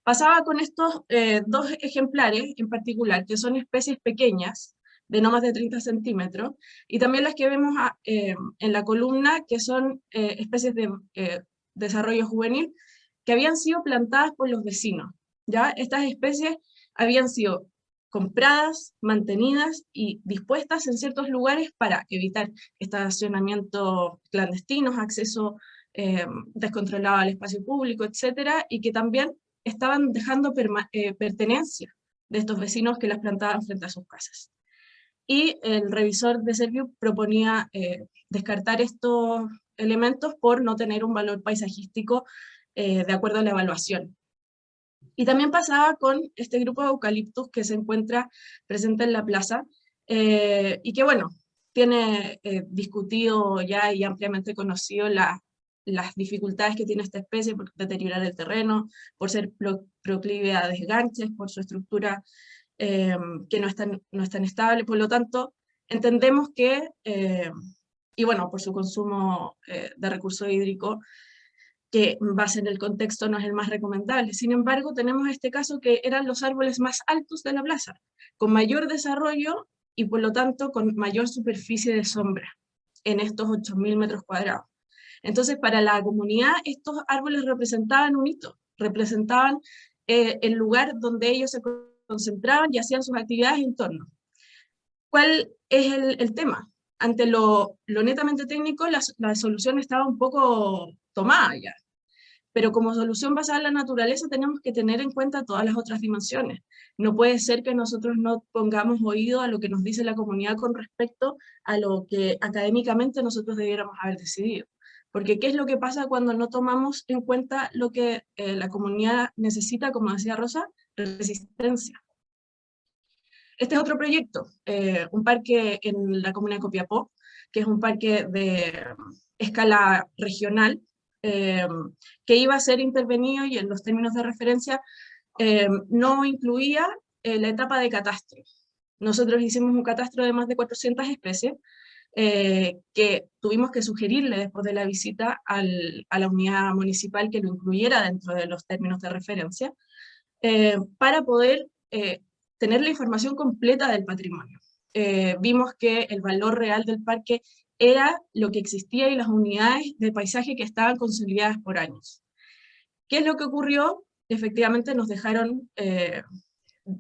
Pasaba con estos dos ejemplares en particular, que son especies pequeñas, de no más de 30 centímetros, y también las que vemos en la columna, que son especies de desarrollo juvenil, que habían sido plantadas por los vecinos. ¿Ya? Estas especies habían sido compradas, mantenidas y dispuestas en ciertos lugares para evitar estacionamientos clandestinos, acceso descontrolado al espacio público, etcétera, y que también estaban dejando pertenencia de estos vecinos que las plantaban frente a sus casas. Y el revisor de Serviu proponía descartar estos elementos por no tener un valor paisajístico de acuerdo a la evaluación. Y también pasaba con este grupo de eucaliptus que se encuentra presente en la plaza, y que bueno, tiene discutido ya y ampliamente conocido las dificultades que tiene esta especie por deteriorar el terreno, por ser proclive a desganches, por su estructura que no es tan estable. Por lo tanto, entendemos que, y bueno, por su consumo de recurso hídrico, que en base en el contexto no es el más recomendable. Sin embargo, tenemos este caso que eran los árboles más altos de la plaza, con mayor desarrollo y por lo tanto con mayor superficie de sombra en estos 8.000 metros cuadrados. Entonces, para la comunidad, estos árboles representaban un hito, representaban el lugar donde ellos se concentraban y hacían sus actividades en torno. ¿Cuál es el tema? Ante lo netamente técnico, la solución estaba un poco tomada ya. Pero como solución basada en la naturaleza tenemos que tener en cuenta todas las otras dimensiones. No puede ser que nosotros no pongamos oído a lo que nos dice la comunidad con respecto a lo que académicamente nosotros debiéramos haber decidido. Porque ¿qué es lo que pasa cuando no tomamos en cuenta lo que la comunidad necesita, como decía Rosa? Resistencia. Este es otro proyecto, un parque en la comuna de Copiapó, que es un parque de escala regional, que iba a ser intervenido y en los términos de referencia no incluía la etapa de catastro. Nosotros hicimos un catastro de más de 400 especies que tuvimos que sugerirle después de la visita a la unidad municipal que lo incluyera dentro de los términos de referencia, para poder tener la información completa del patrimonio. Vimos que el valor real del parque era lo que existía y las unidades de paisaje que estaban consolidadas por años. ¿Qué es lo que ocurrió? Efectivamente nos dejaron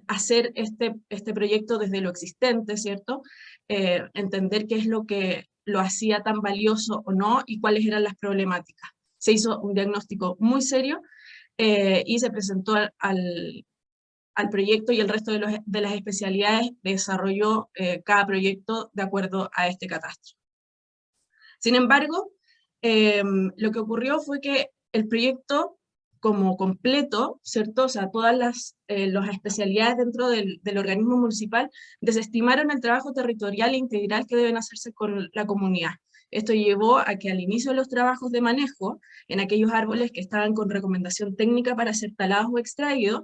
hacer este proyecto desde lo existente, ¿cierto? Entender qué es lo que lo hacía tan valioso o no y cuáles eran las problemáticas. Se hizo un diagnóstico muy serio y se presentó al proyecto, y el resto de las especialidades desarrolló cada proyecto de acuerdo a este catastro. Sin embargo, lo que ocurrió fue que el proyecto como completo, ¿cierto? O sea, todas las especialidades dentro del organismo municipal desestimaron el trabajo territorial e integral que deben hacerse con la comunidad. Esto llevó a que al inicio de los trabajos de manejo, en aquellos árboles que estaban con recomendación técnica para ser talados o extraídos,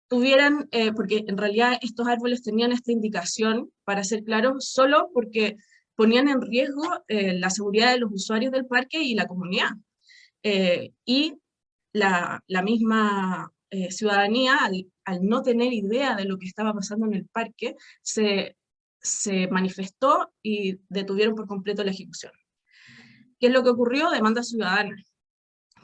tuvieran, porque en realidad estos árboles tenían esta indicación, para ser claros, solo porque ponían en riesgo la seguridad de los usuarios del parque y la comunidad. Y la misma ciudadanía, al no tener idea de lo que estaba pasando en el parque, se manifestó y detuvieron por completo la ejecución. ¿Qué es lo que ocurrió? Demanda ciudadana,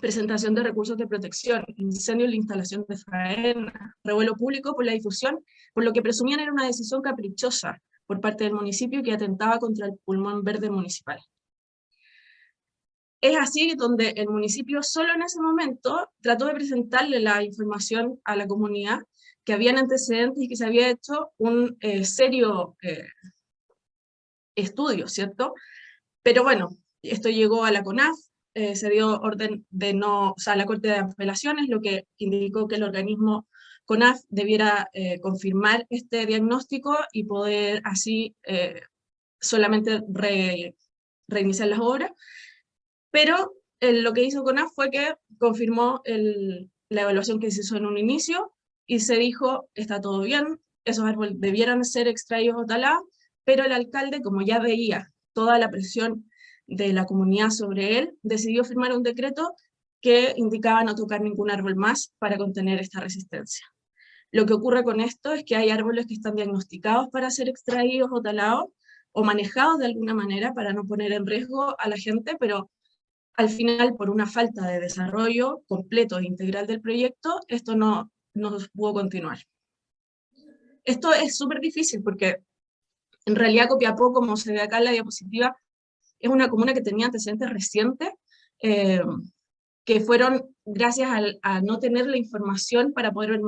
presentación de recursos de protección, incendio en la instalación de faena, revuelo público por la difusión, por lo que presumían era una decisión caprichosa por parte del municipio que atentaba contra el pulmón verde municipal. Es así donde el municipio solo en ese momento trató de presentarle la información a la comunidad, que habían antecedentes y que se había hecho un serio estudio, ¿cierto? Pero bueno, esto llegó a la CONAF, se dio orden de no, o sea, a la Corte de Apelaciones, lo que indicó que el organismo CONAF debiera confirmar este diagnóstico y poder así solamente reiniciar las obras. Pero lo que hizo CONAF fue que confirmó la evaluación que se hizo en un inicio y se dijo, está todo bien, esos árboles debieran ser extraídos o talados, pero el alcalde, como ya veía toda la presión de la comunidad sobre él, decidió firmar un decreto que indicaba no tocar ningún árbol más para contener esta resistencia. Lo que ocurre con esto es que hay árboles que están diagnosticados para ser extraídos o talados, o manejados de alguna manera para no poner en riesgo a la gente, pero al final, por una falta de desarrollo completo e integral del proyecto, esto no pudo continuar. Esto es súper difícil porque en realidad Copiapó, como se ve acá en la diapositiva, es una comuna que tenía antecedentes recientes, que fueron gracias a no tener la información para poder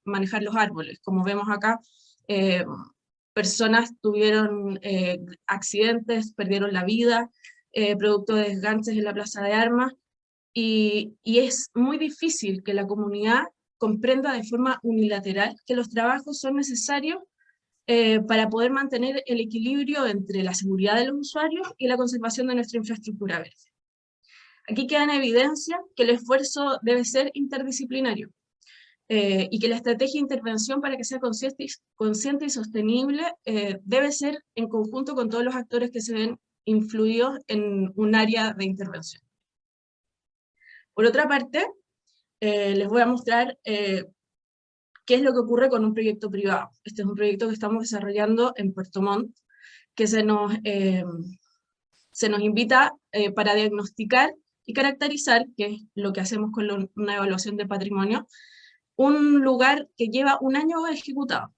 manejar los árboles. Como vemos acá, personas tuvieron accidentes, perdieron la vida, producto de desganches en la plaza de armas, y es muy difícil que la comunidad comprenda de forma unilateral que los trabajos son necesarios para poder mantener el equilibrio entre la seguridad de los usuarios y la conservación de nuestra infraestructura verde. Aquí queda en evidencia que el esfuerzo debe ser interdisciplinario y que la estrategia de intervención, para que sea consciente y sostenible, debe ser en conjunto con todos los actores que se ven influidos en un área de intervención. Por otra parte, les voy a mostrar qué es lo que ocurre con un proyecto privado. Este es un proyecto que estamos desarrollando en Puerto Montt, que se nos invita para diagnosticar y caracterizar, que es lo que hacemos con una evaluación de patrimonio, un lugar que lleva un año ejecutado.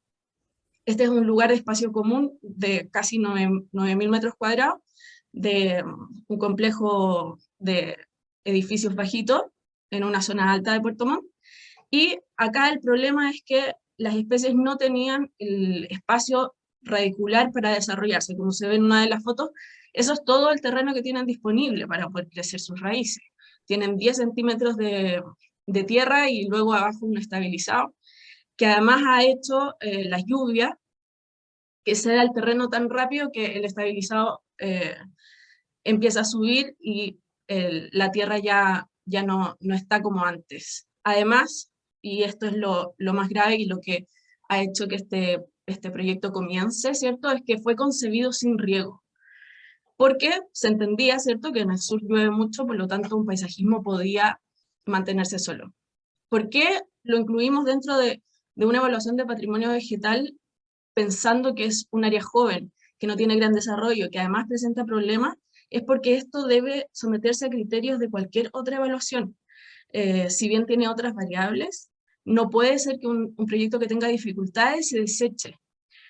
Este es un lugar de espacio común de casi 9.000 metros cuadrados, de un complejo de edificios bajitos en una zona alta de Puerto Montt. Y acá el problema es que las especies no tenían el espacio radicular para desarrollarse. Como se ve en una de las fotos, eso es todo el terreno que tienen disponible para poder crecer sus raíces. Tienen 10 centímetros de tierra y luego abajo un estabilizado, que además ha hecho las lluvias, que se da el terreno tan rápido que el estabilizado empieza a subir y la tierra ya no está como antes. Además, y esto es lo más grave y lo que ha hecho que este este proyecto comience, ¿cierto? Es que fue concebido sin riego. Porque se entendía, ¿cierto?, que en el sur llueve mucho, por lo tanto un paisajismo podía mantenerse solo. ¿Por qué lo incluimos dentro de una evaluación de patrimonio vegetal pensando que es un área joven, que no tiene gran desarrollo, que además presenta problemas? Es porque esto debe someterse a criterios de cualquier otra evaluación. Si bien tiene otras variables, no puede ser que un proyecto que tenga dificultades se deseche.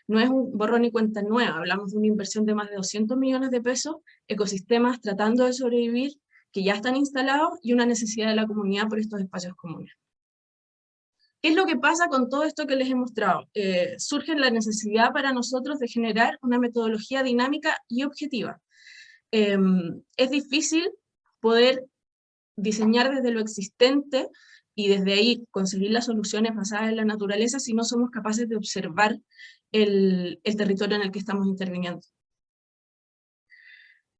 No es un borrón y cuenta nueva, hablamos de una inversión de más de 200 millones de pesos, ecosistemas tratando de sobrevivir, que ya están instalados, y una necesidad de la comunidad por estos espacios comunes. ¿Qué es lo que pasa con todo esto que les he mostrado? Surge la necesidad para nosotros de generar una metodología dinámica y objetiva. Es difícil poder diseñar desde lo existente y desde ahí conseguir las soluciones basadas en la naturaleza si no somos capaces de observar el territorio en el que estamos interviniendo.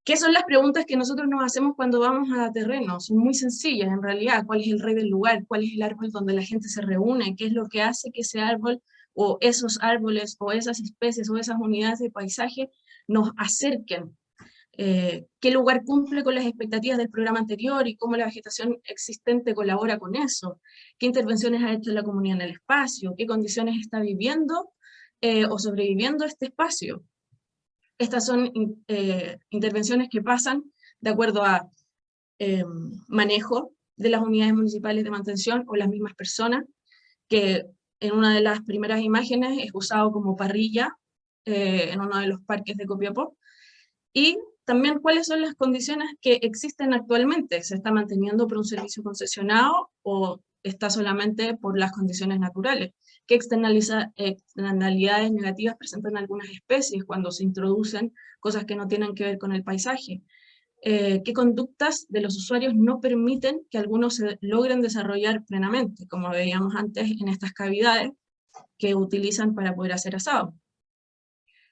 ¿Qué son las preguntas que nosotros nos hacemos cuando vamos a terreno? Son muy sencillas en realidad. ¿Cuál es el rey del lugar? ¿Cuál es el árbol donde la gente se reúne? ¿Qué es lo que hace que ese árbol o esos árboles o esas especies o esas unidades de paisaje nos acerquen? ¿Qué lugar cumple con las expectativas del programa anterior y cómo la vegetación existente colabora con eso? ¿Qué intervenciones ha hecho la comunidad en el espacio? ¿Qué condiciones está viviendo o sobreviviendo este espacio? Estas son intervenciones que pasan de acuerdo a manejo de las unidades municipales de mantención o las mismas personas, que en una de las primeras imágenes es usado como parrilla en uno de los parques de Copiapó, y también cuáles son las condiciones que existen actualmente. ¿Se está manteniendo por un servicio concesionado o está solamente por las condiciones naturales? ¿Qué externalidades negativas presentan algunas especies cuando se introducen cosas que no tienen que ver con el paisaje? ¿Qué conductas de los usuarios no permiten que algunos se logren desarrollar plenamente, como veíamos antes en estas cavidades que utilizan para poder hacer asado?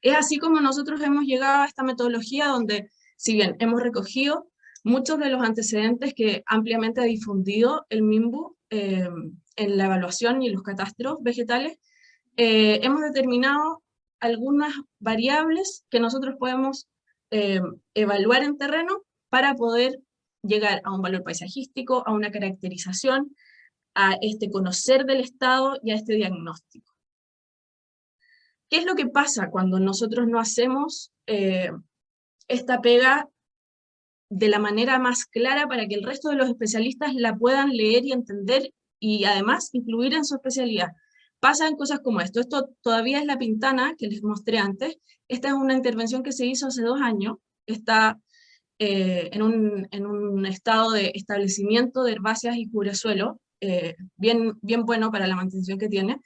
Es así como nosotros hemos llegado a esta metodología donde, si bien hemos recogido muchos de los antecedentes que ampliamente ha difundido el MIMBU en la evaluación y en los catastros vegetales, hemos determinado algunas variables que nosotros podemos evaluar en terreno para poder llegar a un valor paisajístico, a una caracterización, a este conocer del estado y a este diagnóstico. ¿Qué es lo que pasa cuando nosotros no hacemos esta pega de la manera más clara para que el resto de los especialistas la puedan leer y entender y además incluir en su especialidad? Pasan cosas como esto. Esto todavía es la pintana que les mostré antes. Esta es una intervención que se hizo hace 2 años. Está en un estado de establecimiento de herbáceas y cubresuelo, bien bueno para la mantención que tiene,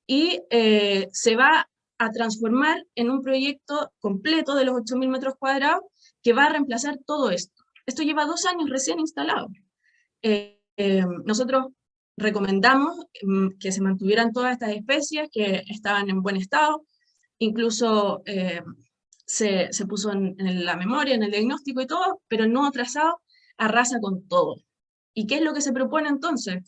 y se va a transformar en un proyecto completo de los 8.000 metros cuadrados que va a reemplazar todo esto. Esto lleva 2 años recién instalado. Nosotros recomendamos que se mantuvieran todas estas especies que estaban en buen estado, incluso se puso en la memoria, en el diagnóstico y todo, pero el nuevo trazado arrasa con todo. ¿Y qué es lo que se propone entonces?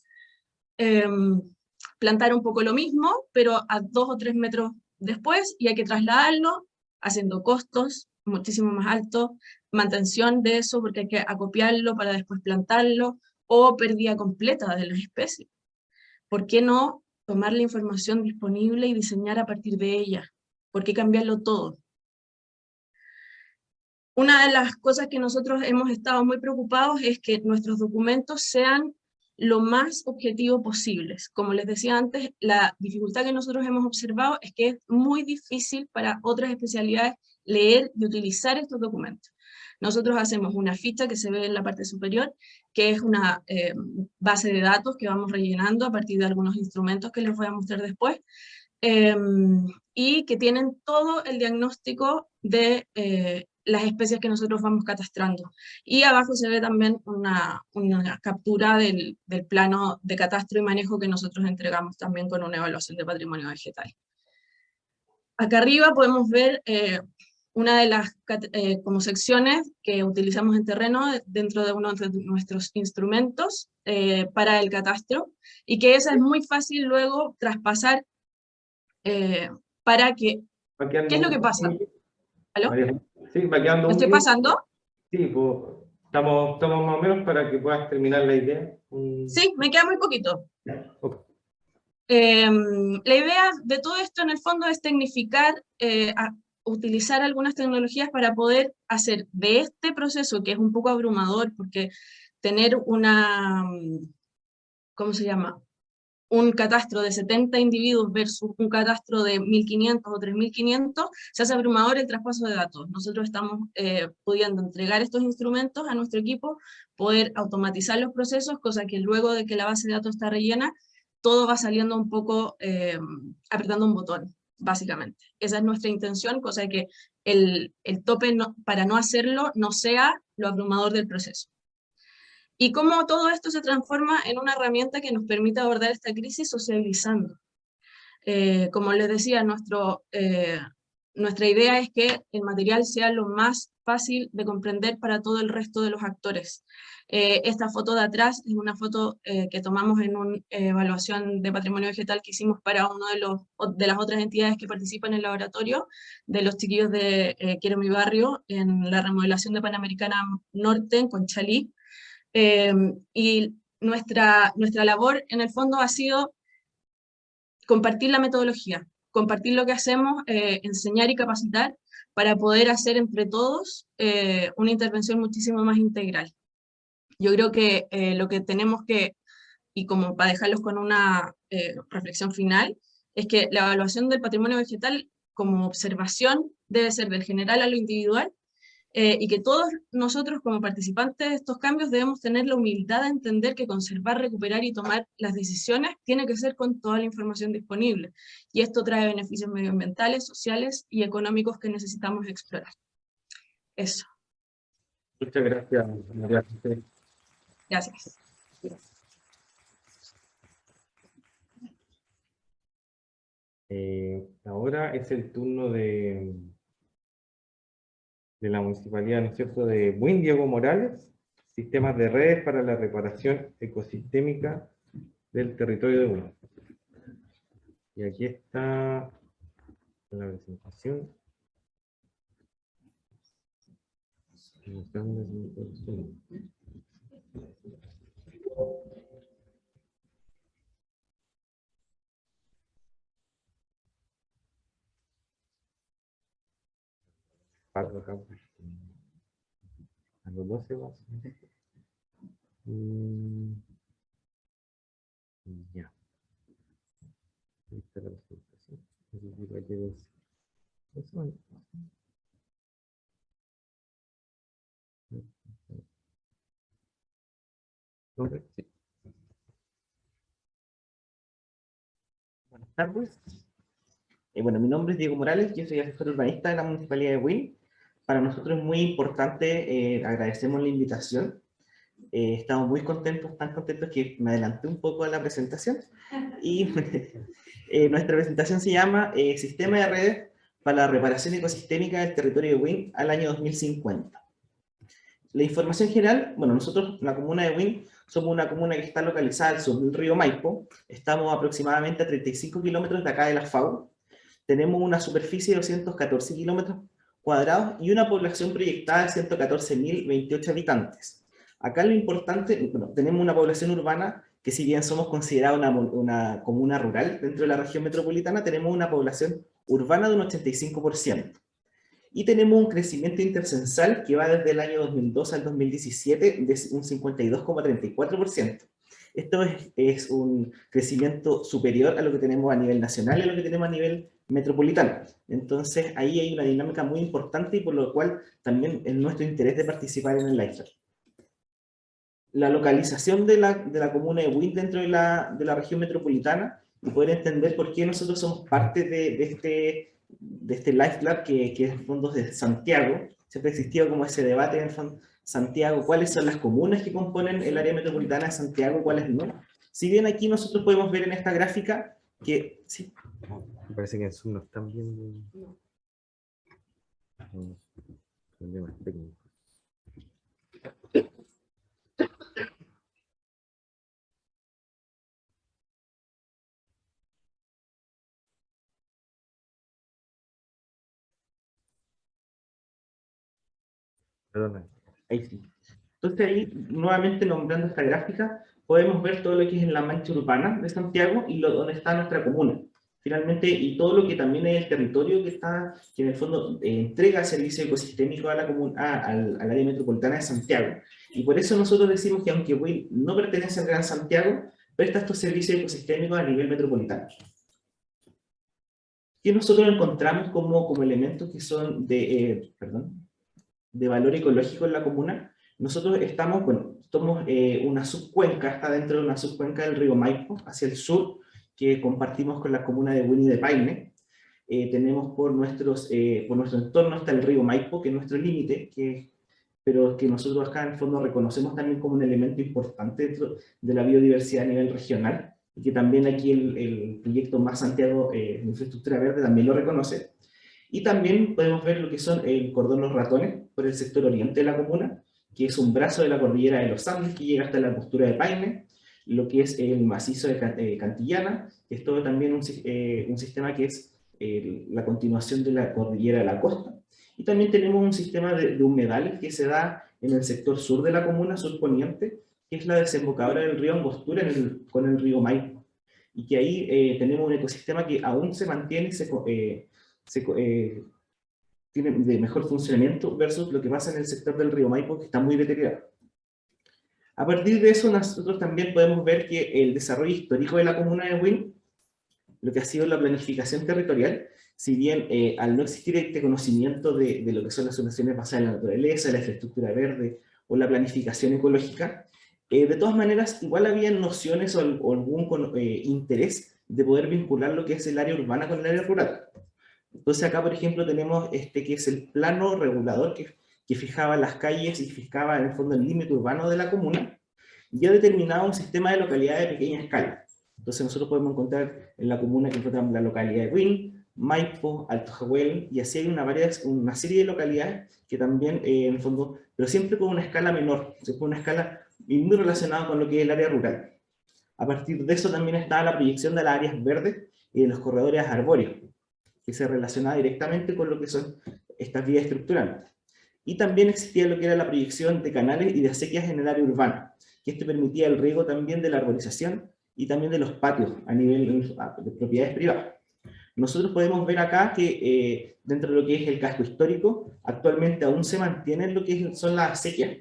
Plantar un poco lo mismo, pero a 2 o 3 metros después, y hay que trasladarlo, haciendo costos muchísimo más altos, mantención de eso, porque hay que acopiarlo para después plantarlo, o pérdida completa de las especies. ¿Por qué no tomar la información disponible y diseñar a partir de ella? ¿Por qué cambiarlo todo? Una de las cosas que nosotros hemos estado muy preocupados es que nuestros documentos sean lo más objetivos posibles. Como les decía antes, la dificultad que nosotros hemos observado es que es muy difícil para otras especialidades leer y utilizar estos documentos. Nosotros hacemos una ficha que se ve en la parte superior, que es una base de datos que vamos rellenando a partir de algunos instrumentos que les voy a mostrar después, y que tienen todo el diagnóstico de las especies que nosotros vamos catastrando. Y abajo se ve también una captura del plano de catastro y manejo que nosotros entregamos también con una evaluación de patrimonio vegetal. Acá arriba podemos ver una de las como secciones que utilizamos en terreno dentro de uno de nuestros instrumentos para el catastro, y que esa es muy fácil luego traspasar para que... Va ¿Qué quedando es lo que pasa? ¿Aló? María, sí, va quedando ¿Lo un estoy minuto. pasando? Sí, pues, estamos más o menos para que puedas terminar la idea. Sí, me queda muy poquito. Ok. La idea de todo esto en el fondo es tecnificar, utilizar algunas tecnologías para poder hacer de este proceso, que es un poco abrumador, porque tener una, ¿cómo se llama? Un catastro de 70 individuos versus un catastro de 1.500 o 3.500, se hace abrumador el traspaso de datos. Nosotros estamos pudiendo entregar estos instrumentos a nuestro equipo, poder automatizar los procesos, cosa que luego de que la base de datos está rellena, todo va saliendo un poco apretando un botón, básicamente. Esa es nuestra intención, cosa que el tope para no hacerlo no sea lo abrumador del proceso. Y cómo todo esto se transforma en una herramienta que nos permite abordar esta crisis socializando. Como les decía, nuestra idea es que el material sea lo más fácil de comprender para todo el resto de los actores. Esta foto de atrás es una foto que tomamos en una evaluación de patrimonio vegetal que hicimos para uno de las otras entidades que participan en el laboratorio, de los chiquillos de Quiero mi barrio, en la remodelación de Panamericana Norte, en Conchalí. Y nuestra labor en el fondo ha sido compartir la metodología, compartir lo que hacemos, enseñar y capacitar para poder hacer entre todos una intervención muchísimo más integral. Yo creo que lo que tenemos que, y como para dejarlos con una reflexión final, es que la evaluación del patrimonio vegetal como observación debe ser del general a lo individual, y que todos nosotros como participantes de estos cambios debemos tener la humildad de entender que conservar, recuperar y tomar las decisiones tiene que ser con toda la información disponible. Y esto trae beneficios medioambientales, sociales y económicos que necesitamos explorar. Eso. Muchas gracias, María José. Gracias. Ahora es el turno de la Municipalidad, ¿no es cierto?, de Buin, Diego Morales, sistemas de redes para la reparación ecosistémica del territorio de Buin. Y aquí está la presentación. A los 12 más. Ya. Lista la presentación. Eso. ¿Nombre? Sí. Buenas tardes. Bueno, mi nombre es Diego Morales, yo soy asesor urbanista de la Municipalidad de Buin. Para nosotros es muy importante, agradecemos la invitación. Estamos muy contentos, tan contentos que me adelanté un poco a la presentación. Y nuestra presentación se llama Sistema de redes para la reparación ecosistémica del territorio de Buin al año 2050. La información general, bueno, nosotros, la comuna de Buin, somos una comuna que está localizada al sur del río Maipo. Estamos aproximadamente a 35 kilómetros de acá de la FAO. Tenemos una superficie de 214 kilómetros cuadrados y una población proyectada de 114.028 habitantes. Acá lo importante, bueno, tenemos una población urbana que, si bien somos considerados una comuna rural dentro de la región metropolitana, tenemos una población urbana de un 85%. Y tenemos un crecimiento intercensal que va desde el año 2002 al 2017 de un 52,34%. Esto es un crecimiento superior a lo que tenemos a nivel nacional y a lo que tenemos a nivel metropolitano. Entonces, ahí hay una dinámica muy importante y por lo cual también es nuestro interés de participar en el LIFER. La localización de la comuna de Buin dentro de la región metropolitana, y poder entender por qué nosotros somos parte de este Life Lab, que es en fondos de Santiago. Siempre ha existido como ese debate en Santiago, cuáles son las comunas que componen el área metropolitana de Santiago, cuáles no. Si bien aquí nosotros podemos ver en esta gráfica que... Sí. Me parece que en Zoom no están viendo. Problemas técnicos. Perdona. Ahí sí. Entonces ahí, nuevamente nombrando esta gráfica, podemos ver todo lo que es en la mancha urbana de Santiago y donde está nuestra comuna. Finalmente, y todo lo que también es el territorio que está, que en el fondo entrega servicio ecosistémico a la comuna, al área metropolitana de Santiago. Y por eso nosotros decimos que aunque Buin no pertenece al Gran Santiago, presta estos servicios ecosistémicos a nivel metropolitano. Que nosotros encontramos como elementos que son de valor ecológico en la comuna. Nosotros estamos, somos una subcuenca, está dentro de una subcuenca del río Maipo, hacia el sur, que compartimos con la comuna de Buin y de Paine. Tenemos por nuestro entorno está el río Maipo, que es nuestro límite, pero que nosotros acá en el fondo reconocemos también como un elemento importante dentro de la biodiversidad a nivel regional, y que también aquí el proyecto Más Santiago de Infraestructura Verde también lo reconoce. Y también podemos ver lo que son el cordón Los Ratones por el sector oriente de la comuna, que es un brazo de la cordillera de los Andes que llega hasta la postura de Paine, lo que es el macizo de Cantillana, que es todo también un sistema que es la continuación de la cordillera de la costa. Y también tenemos un sistema de humedales que se da en el sector sur de la comuna, sur poniente, que es la desembocadura del río Angostura con el río Maipo. Y que ahí tenemos un ecosistema que aún se mantiene, tiene de mejor funcionamiento versus lo que pasa en el sector del río Maipo, que está muy deteriorado. A partir de eso, nosotros también podemos ver que el desarrollo histórico de la comuna de Buin, lo que ha sido la planificación territorial, si bien al no existir este conocimiento de lo que son las soluciones basadas en la naturaleza, la infraestructura verde o la planificación ecológica, de todas maneras igual había nociones o algún interés de poder vincular lo que es el área urbana con el área rural. Entonces acá, por ejemplo, tenemos que es el plano regulador que fijaba las calles y fijaba en el fondo el límite urbano de la comuna, ya determinaba un sistema de localidades de pequeña escala. Entonces nosotros podemos encontrar en la comuna que encontramos la localidad de Buin, Maipo, Alto Jahuel, y así hay una serie de localidades que también, en el fondo, pero siempre con una escala menor, con una escala muy relacionada con lo que es el área rural. A partir de eso también está la proyección de las áreas verdes y de los corredores arbóreos, que se relacionaba directamente con lo que son estas vías estructurales. Y también existía lo que era la proyección de canales y de acequias en el área urbana, que permitía el riego también de la arborización y también de los patios a nivel de propiedades privadas. Nosotros podemos ver acá que dentro de lo que es el casco histórico, actualmente aún se mantienen lo que son las acequias,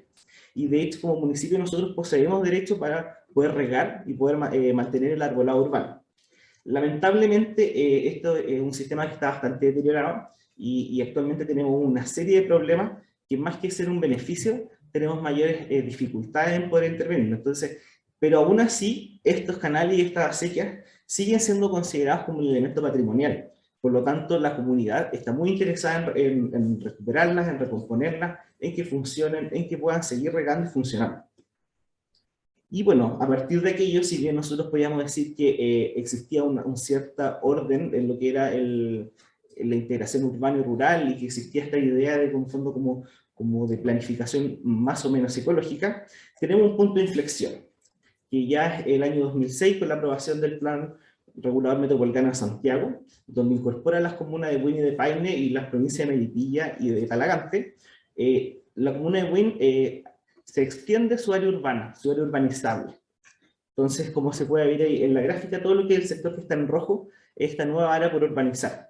y de hecho como municipio nosotros poseemos derecho para poder regar y poder mantener el arbolado urbano. Lamentablemente esto es un sistema que está bastante deteriorado y actualmente tenemos una serie de problemas que más que ser un beneficio, tenemos mayores dificultades en poder intervenir. Entonces, pero aún así, estos canales y estas acequias siguen siendo considerados como un elemento patrimonial. Por lo tanto, la comunidad está muy interesada en recuperarlas, en recomponerlas, en que funcionen, en que puedan seguir regando y funcionando. Y bueno, a partir de aquello, si bien nosotros podíamos decir que existía un cierto orden en lo que era la integración urbana y rural, y que existía esta idea de un fondo como de planificación más o menos ecológica, tenemos un punto de inflexión, que ya es el año 2006 con la aprobación del Plan Regulador Metropolitano de Santiago, donde incorpora las comunas de Buin y de Paine y las provincias de Melipilla y de Talagante. La comuna de Buin se extiende su área urbana, su área urbanizable. Entonces, como se puede ver ahí en la gráfica, todo lo que es el sector que está en rojo es esta nueva área por urbanizar.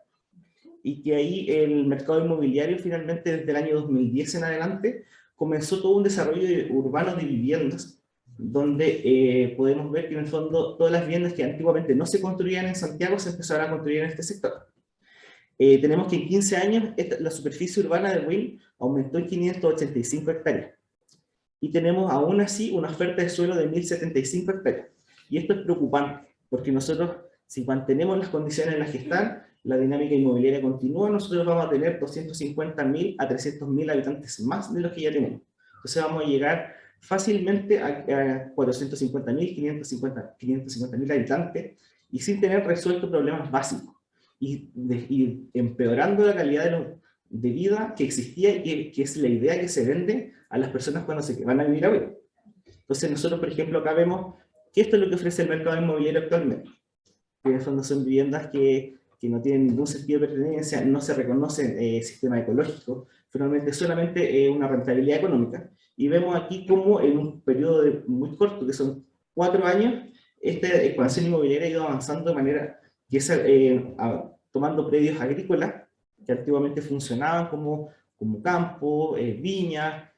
Y que ahí el mercado inmobiliario finalmente desde el año 2010 en adelante comenzó todo un desarrollo urbano de viviendas, donde podemos ver que en el fondo todas las viviendas que antiguamente no se construían en Santiago se empezaron a construir en este sector. Tenemos que en 15 años la superficie urbana de Buin aumentó en 585 hectáreas. Y tenemos aún así una oferta de suelo de 1075 hectáreas. Y esto es preocupante, porque nosotros, si mantenemos las condiciones en las que están, la dinámica inmobiliaria continúa, nosotros vamos a tener 250.000 a 300.000 habitantes más de los que ya tenemos. Entonces vamos a llegar fácilmente a 450.000, 550.000 habitantes, y sin tener resueltos problemas básicos, y empeorando la calidad de vida que existía y que es la idea que se vende a las personas cuando se van a vivir ahora. Entonces nosotros, por ejemplo, acá vemos que esto es lo que ofrece el mercado inmobiliario actualmente, que en el fondo son viviendas que no tienen ningún sentido de pertenencia, no se reconocen sistema ecológico, finalmente solamente una rentabilidad económica. Y vemos aquí cómo en un periodo muy corto, que son 4 años, esta expansión inmobiliaria ha ido avanzando de manera que es tomando predios agrícolas que antiguamente funcionaban como campo, viñas,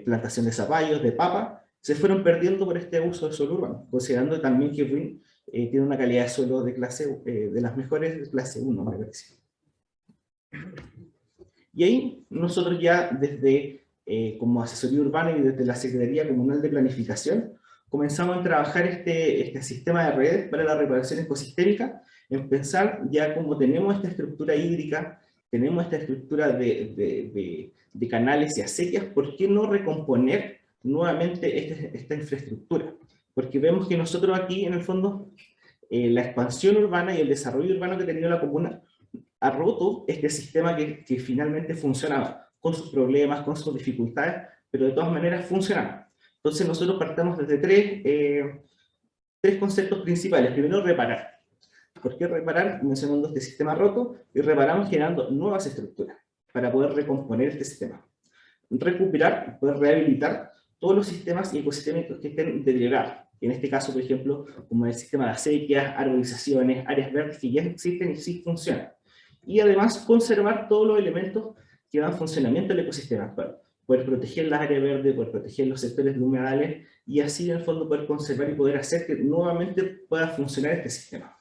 plantación de zapallos, de papa, se fueron perdiendo por este uso de suelo urbano, considerando también que Buin tiene una calidad de suelo de clase, de las mejores de clase 1, me parece. Y ahí nosotros ya desde como asesoría urbana y desde la Secretaría Comunal de Planificación comenzamos a trabajar este sistema de redes para la reparación ecosistémica, en pensar ya como tenemos esta estructura hídrica, tenemos esta estructura de canales y acequias, ¿por qué no recomponer nuevamente esta infraestructura? Porque vemos que nosotros aquí, en el fondo, la expansión urbana y el desarrollo urbano que ha tenido la comuna ha roto este sistema que finalmente funcionaba, con sus problemas, con sus dificultades, pero de todas maneras funcionaba. Entonces nosotros partamos desde tres conceptos principales. Primero, reparar. ¿Por qué reparar? Mencionando este sistema roto, y reparamos generando nuevas estructuras para poder recomponer este sistema. Recuperar, poder rehabilitar todos los sistemas y ecosistemas que estén deteriorados. En este caso, por ejemplo, como el sistema de acequias, arborizaciones, áreas verdes que ya existen y sí funcionan. Y además conservar todos los elementos que dan funcionamiento al ecosistema, para poder proteger las áreas verdes, poder proteger los sectores de humedales, y así en el fondo poder conservar y poder hacer que nuevamente pueda funcionar este sistema.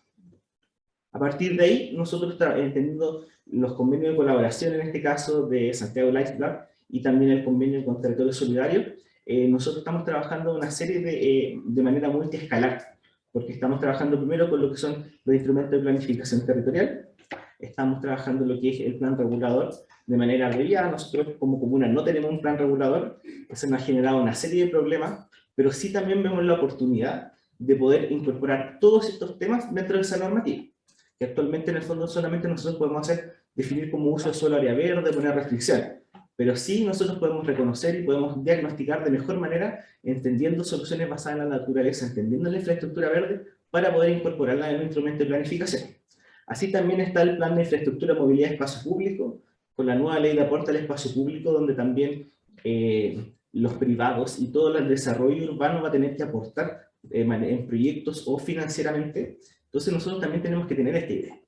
A partir de ahí, nosotros entendiendo los convenios de colaboración, en este caso de Santiago Life Club, y también el convenio con Territorio Solidario, nosotros estamos trabajando una serie de manera multiescalar, porque estamos trabajando primero con lo que son los instrumentos de planificación territorial, estamos trabajando lo que es el plan regulador de manera abreviada. Nosotros como comuna no tenemos un plan regulador, eso nos ha generado una serie de problemas, pero sí también vemos la oportunidad de poder incorporar todos estos temas dentro de esa normativa, que actualmente en el fondo solamente nosotros podemos definir como uso de suelo área verde, poner restricciones, pero sí nosotros podemos reconocer y podemos diagnosticar de mejor manera, entendiendo soluciones basadas en la naturaleza, entendiendo la infraestructura verde, para poder incorporarla en un instrumento de planificación. Así también está el plan de infraestructura, movilidad y espacio público, con la nueva ley de aporte al espacio público, donde también los privados y todo el desarrollo urbano va a tener que aportar en proyectos o financieramente. Entonces nosotros también tenemos que tener esta idea.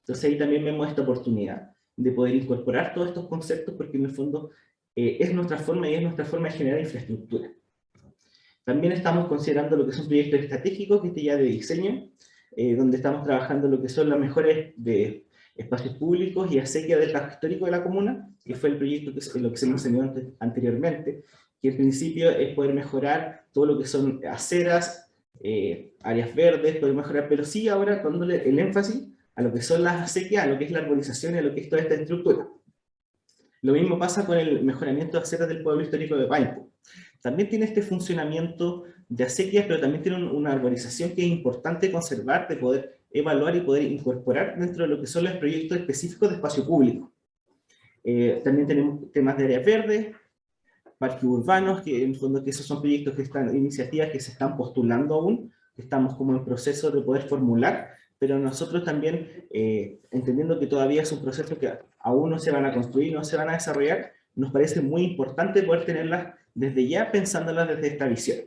Entonces ahí también vemos esta oportunidad de poder incorporar todos estos conceptos, porque en el fondo es nuestra forma y es nuestra forma de generar infraestructura. También estamos considerando lo que son proyectos estratégicos, que este ya de diseño, donde estamos trabajando lo que son las mejores de espacios públicos y acequia del casco histórico de la comuna, que fue el proyecto que lo que se mencionó anteriormente, que en principio es poder mejorar todo lo que son aceras, áreas verdes, poder mejorar, pero sí ahora dándole el énfasis a lo que son las acequias, a lo que es la arborización y a lo que es toda esta estructura. Lo mismo pasa con el mejoramiento de aceras del pueblo histórico de Paimpu. También tiene este funcionamiento de acequias, pero también tiene una arborización que es importante conservar, de poder evaluar y poder incorporar dentro de lo que son los proyectos específicos de espacio público. También tenemos temas de áreas verdes, parques urbanos, que en el fondo que esos son proyectos que están, iniciativas que se están postulando aún, que estamos como en proceso de poder formular, pero nosotros también, entendiendo que todavía es un proceso que aún no se van a construir, no se van a desarrollar, nos parece muy importante poder tenerlas desde ya, pensándolas desde esta visión.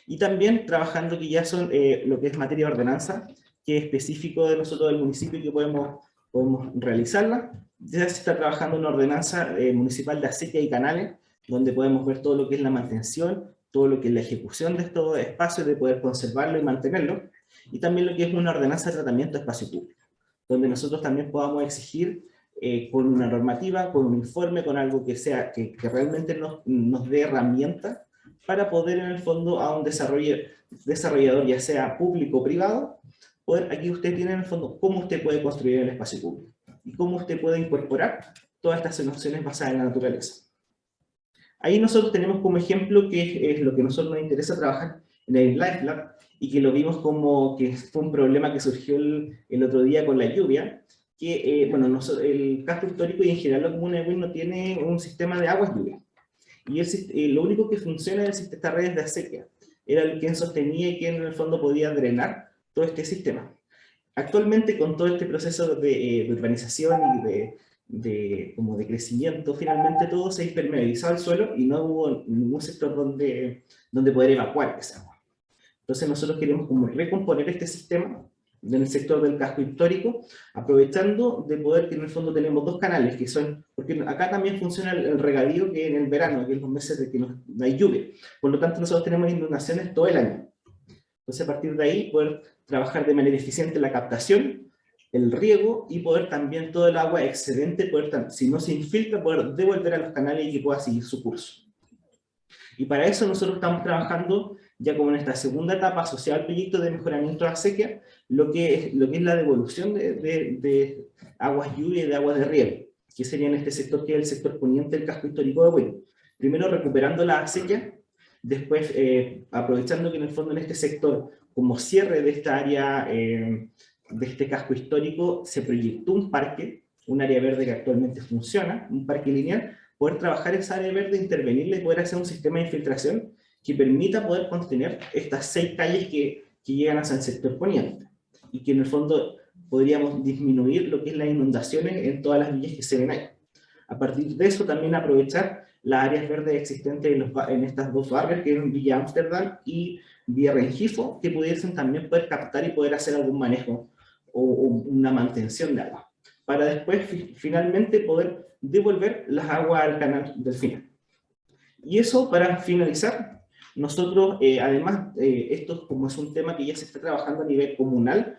Y también trabajando que ya son lo que es materia de ordenanza, que es específico de nosotros del municipio, que podemos realizarla. Ya se está trabajando una ordenanza municipal de acequia y canales, donde podemos ver todo lo que es la mantención, todo lo que es la ejecución de estos espacios, de poder conservarlo y mantenerlo, y también lo que es una ordenanza de tratamiento de espacio público, donde nosotros también podamos exigir con una normativa, con un informe, con algo que sea que realmente nos dé herramientas para poder en el fondo a un desarrollador, ya sea público o privado, poder, aquí usted tiene en el fondo cómo usted puede construir el espacio público y cómo usted puede incorporar todas estas nociones basadas en la naturaleza. Ahí nosotros tenemos como ejemplo que es lo que a nosotros nos interesa trabajar en el Life Lab, y que lo vimos como que fue un problema que surgió el otro día con la lluvia, que bueno, el casco histórico y en general la comuna de Buin no tiene un sistema de aguas lluvia. Y lo único que funciona es estas redes de acequia. Era quien sostenía y quien en el fondo podía drenar todo este sistema. Actualmente, con todo este proceso de urbanización y como de crecimiento, finalmente todo se impermeabilizó al suelo y no hubo ningún sector donde poder evacuar esa agua. Entonces nosotros queremos como recomponer este sistema en el sector del casco histórico, aprovechando de poder que en el fondo tenemos dos canales, que son, porque acá también funciona el regadío que en el verano, que es los meses de que no hay lluvia. Por lo tanto, nosotros tenemos inundaciones todo el año. Entonces, a partir de ahí, poder trabajar de manera eficiente la captación, el riego, y poder también todo el agua excedente, poder, si no se infiltra, poder devolver a los canales y que pueda seguir su curso. Y para eso nosotros estamos trabajando ya como en esta segunda etapa asociada al proyecto de mejoramiento de la sequía, lo que es la devolución de aguas lluvia y de aguas de riego, que sería en este sector, que es el sector poniente del casco histórico de Huilliche. Primero recuperando la sequía, después aprovechando que en el fondo en este sector, como cierre de esta área, de este casco histórico, se proyectó un área verde que actualmente funciona, un parque lineal, poder trabajar esa área verde, intervenirla y poder hacer un sistema de infiltración que permita poder contener estas 6 calles que llegan hacia el sector poniente, y que en el fondo podríamos disminuir lo que es las inundaciones en todas las villas que se ven ahí. A partir de eso también aprovechar las áreas verdes existentes en estas dos barrios, que es Villa Ámsterdam y Villa Rengifo, que pudiesen también poder captar y poder hacer algún manejo o una mantención de agua, para después finalmente poder devolver las aguas al canal del final. Y eso, para finalizar, nosotros, además, esto como es un tema que ya se está trabajando a nivel comunal,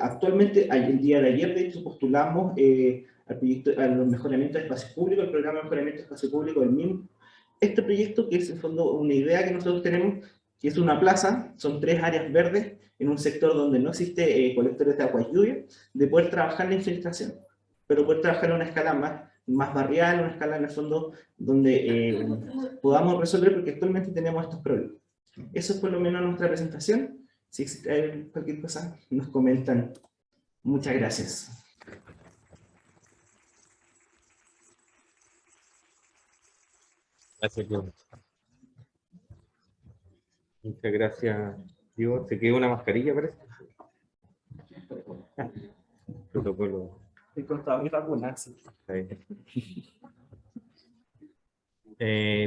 actualmente, el día de ayer, de hecho, postulamos al proyecto, a los mejoramientos de espacios públicos, el programa de mejoramiento de espacio público del MIM. Este proyecto, que es en fondo una idea que nosotros tenemos, que es una plaza, son 3 áreas verdes en un sector donde no existe colectores de agua y lluvia, de poder trabajar la infiltración, pero poder trabajar en una escala más barrial, una escala en el fondo donde podamos resolver, porque actualmente tenemos estos problemas. Eso es por lo menos nuestra presentación. Si existe cualquier cosa, nos comentan. Muchas gracias. Gracias, Diego. Muchas gracias, Diego. ¿Se quedó una mascarilla, parece? Protocolo. Estoy contado mi vacuna, sí.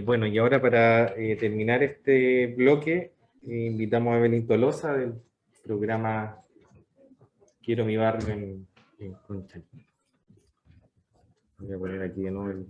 Bueno, y ahora para terminar este bloque, invitamos a Evelyn Tolosa del programa Quiero mi barrio en Conchalí. Voy a poner aquí de nuevo el...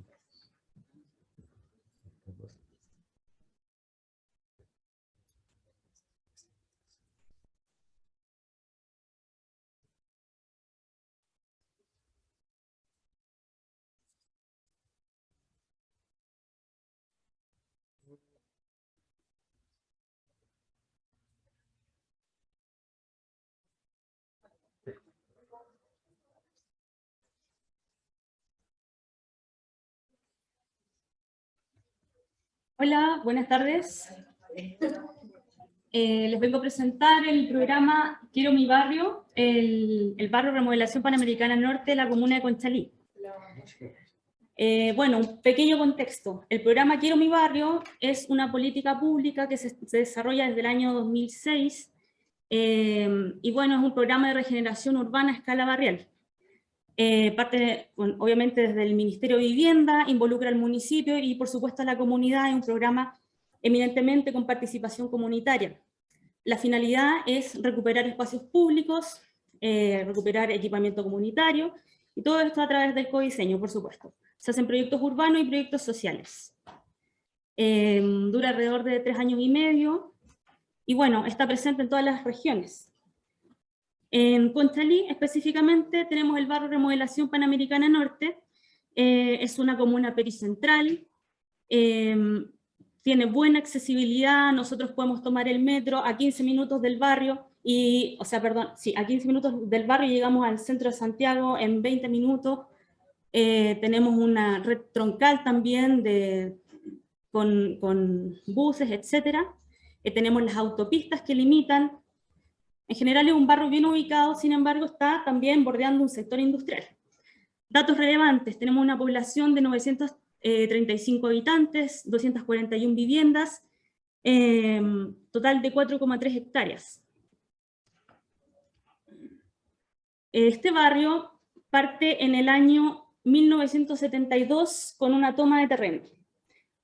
Hola, buenas tardes. Les vengo a presentar el programa Quiero mi barrio, el barrio Remodelación Panamericana Norte de la comuna de Conchalí. Bueno, un pequeño contexto. El programa Quiero mi barrio es una política pública que se desarrolla desde el año 2006 y bueno, es un programa de regeneración urbana a escala barrial. Parte, bueno, obviamente desde el Ministerio de Vivienda, involucra al municipio y por supuesto a la comunidad. Es un programa eminentemente con participación comunitaria. La finalidad es recuperar espacios públicos, recuperar equipamiento comunitario, y todo esto a través del codiseño, por supuesto. Se hacen proyectos urbanos y proyectos sociales. Dura alrededor de 3 años y medio, y bueno, está presente en todas las regiones. En Conchalí, específicamente, tenemos el barrio Remodelación Panamericana Norte. Es una comuna pericentral, tiene buena accesibilidad. Nosotros podemos tomar el metro a 15 minutos del barrio, a 15 minutos del barrio llegamos al centro de Santiago en 20 minutos. Tenemos una red troncal también con buses, etc. Tenemos las autopistas que limitan. En general es un barrio bien ubicado, sin embargo está también bordeando un sector industrial. Datos relevantes: tenemos una población de 935 habitantes, 241 viviendas, total de 4,3 hectáreas. Este barrio parte en el año 1972 con una toma de terreno.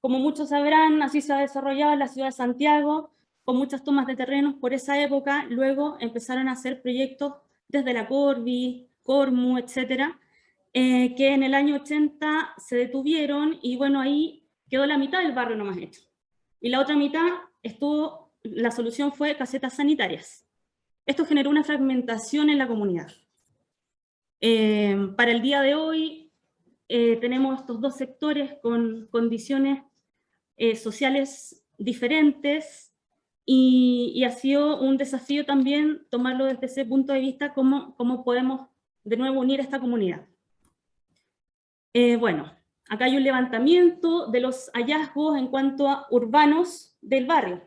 Como muchos sabrán, así se ha desarrollado en la ciudad de Santiago, con muchas tomas de terrenos por esa época. Luego empezaron a hacer proyectos desde la Corvi, Cormu, etcétera, que en el año 80 se detuvieron y bueno, ahí quedó la mitad del barrio nomás hecho. Y la otra mitad la solución fue casetas sanitarias. Esto generó una fragmentación en la comunidad. Para el día de hoy tenemos estos dos sectores con condiciones sociales diferentes y ha sido un desafío también tomarlo desde ese punto de vista, cómo podemos de nuevo unir a esta comunidad. Bueno, acá hay un levantamiento de los hallazgos en cuanto a urbanos del barrio.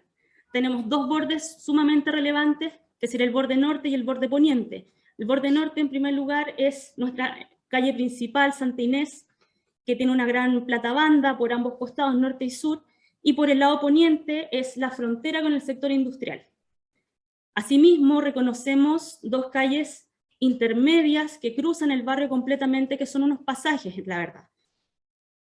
Tenemos dos bordes sumamente relevantes, que sería el borde norte y el borde poniente. El borde norte, en primer lugar, es nuestra calle principal, Santa Inés, que tiene una gran platabanda por ambos costados, norte y sur, y por el lado poniente es la frontera con el sector industrial. Asimismo, reconocemos dos calles intermedias que cruzan el barrio completamente, que son unos pasajes, la verdad.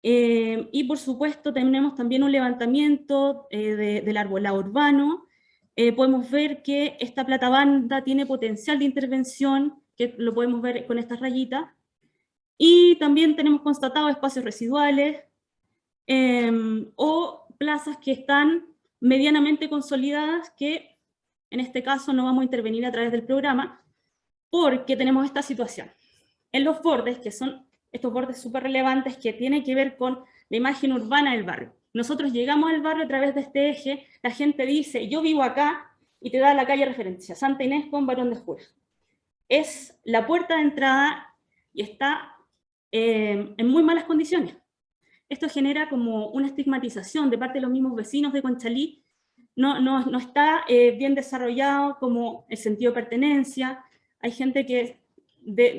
Y por supuesto tenemos también un levantamiento del arbolado urbano. Podemos ver que esta platabanda tiene potencial de intervención, que lo podemos ver con estas rayitas, y también tenemos constatado espacios residuales o plazas que están medianamente consolidadas, que en este caso no vamos a intervenir a través del programa, porque tenemos esta situación. En los bordes, que son estos bordes súper relevantes que tienen que ver con la imagen urbana del barrio. Nosotros llegamos al barrio a través de este eje, la gente dice, yo vivo acá, y te da la calle referencia, Santa Inés con Barón de Jura. Es la puerta de entrada y está en muy malas condiciones. Esto genera como una estigmatización de parte de los mismos vecinos de Conchalí. No está bien desarrollado como el sentido de pertenencia. Hay gente que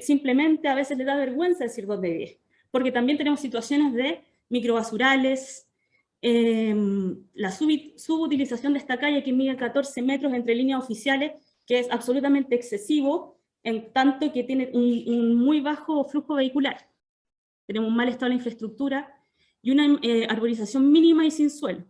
simplemente a veces le da vergüenza decir dónde vive, porque también tenemos situaciones de microbasurales, la subutilización de esta calle que mide 14 metros entre líneas oficiales, que es absolutamente excesivo, en tanto que tiene un muy bajo flujo vehicular. Tenemos un mal estado de la infraestructura y una arborización mínima y sin suelo.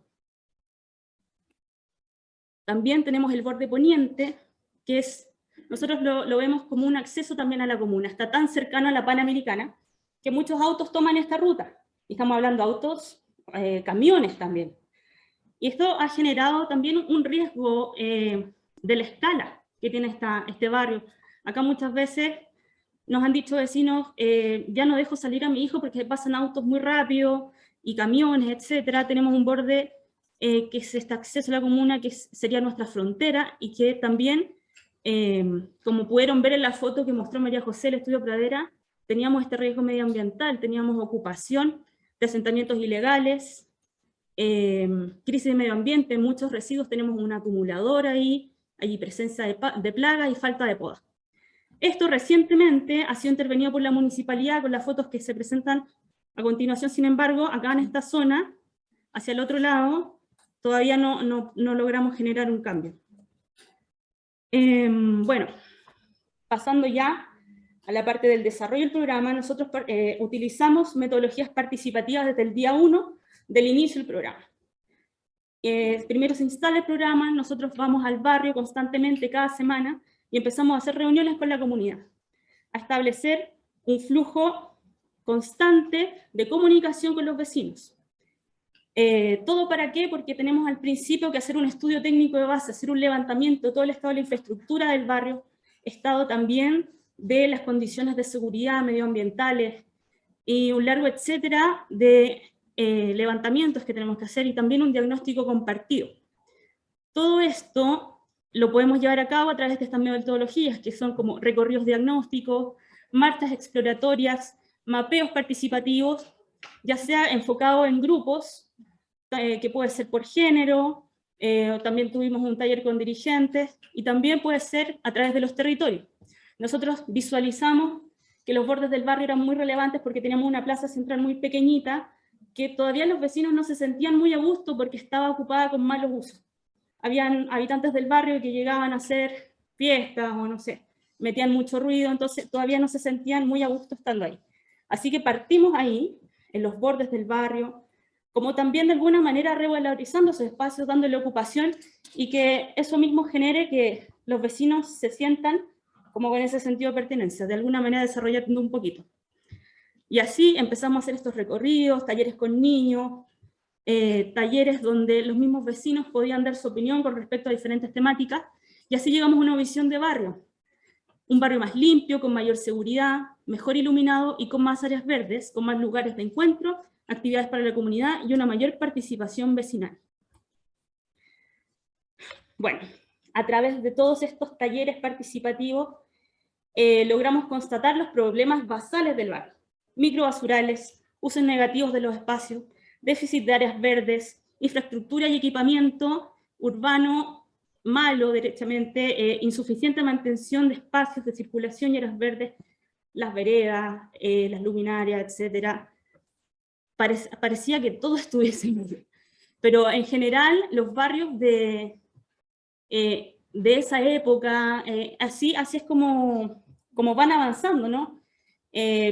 También tenemos el borde poniente, que es, nosotros lo vemos como un acceso también a la comuna. Está tan cercano a la Panamericana que muchos autos toman esta ruta. Y estamos hablando de autos, camiones también. Y esto ha generado también un riesgo de la escala que tiene este barrio. Acá muchas veces nos han dicho vecinos, ya no dejo salir a mi hijo porque pasan autos muy rápido y camiones, etcétera. Tenemos un borde que es este acceso a la comuna, que sería nuestra frontera, y que también, como pudieron ver en la foto que mostró María José, el estudio Pradera, teníamos este riesgo medioambiental, teníamos ocupación de asentamientos ilegales, crisis de medio ambiente, muchos residuos, tenemos un acumulador ahí, hay presencia de plagas y falta de poda. Esto recientemente ha sido intervenido por la municipalidad con las fotos que se presentan a continuación. Sin embargo, acá en esta zona, hacia el otro lado, todavía no logramos generar un cambio. Bueno, pasando ya a la parte del desarrollo del programa, nosotros utilizamos metodologías participativas desde el día 1 del inicio del programa. Primero se instala el programa, nosotros vamos al barrio constantemente cada semana y empezamos a hacer reuniones con la comunidad, a establecer un flujo constante de comunicación con los vecinos. ¿Todo para qué? Porque tenemos al principio que hacer un estudio técnico de base, hacer un levantamiento de todo el estado de la infraestructura del barrio, estado también de las condiciones de seguridad medioambientales y un largo etcétera de levantamientos que tenemos que hacer, y también un diagnóstico compartido. Todo esto lo podemos llevar a cabo a través de estas metodologías, que son como recorridos diagnósticos, marchas exploratorias, mapeos participativos, ya sea enfocado en grupos, que puede ser por género, también tuvimos un taller con dirigentes, y también puede ser a través de los territorios. Nosotros visualizamos que los bordes del barrio eran muy relevantes porque teníamos una plaza central muy pequeñita, que todavía los vecinos no se sentían muy a gusto porque estaba ocupada con malos usos. Habían habitantes del barrio que llegaban a hacer fiestas o no sé, metían mucho ruido, entonces todavía no se sentían muy a gusto estando ahí. Así que partimos ahí, en los bordes del barrio, como también de alguna manera revalorizando esos espacios, dándole ocupación, y que eso mismo genere que los vecinos se sientan como con ese sentido de pertenencia, de alguna manera desarrollando un poquito. Y así empezamos a hacer estos recorridos, talleres con niños, talleres donde los mismos vecinos podían dar su opinión con respecto a diferentes temáticas, y así llegamos a una visión de barrio. Un barrio más limpio, con mayor seguridad, mejor iluminado y con más áreas verdes, con más lugares de encuentro, actividades para la comunidad y una mayor participación vecinal. Bueno, a través de todos estos talleres participativos logramos constatar los problemas basales del barrio: microbasurales, usos negativos de los espacios, déficit de áreas verdes, infraestructura y equipamiento urbano malo derechamente, insuficiente mantención de espacios de circulación y áreas verdes, las veredas, las luminarias, etc. Parecía que todo estuviese mal. Pero en general los barrios de esa época, así es como van avanzando, ¿no?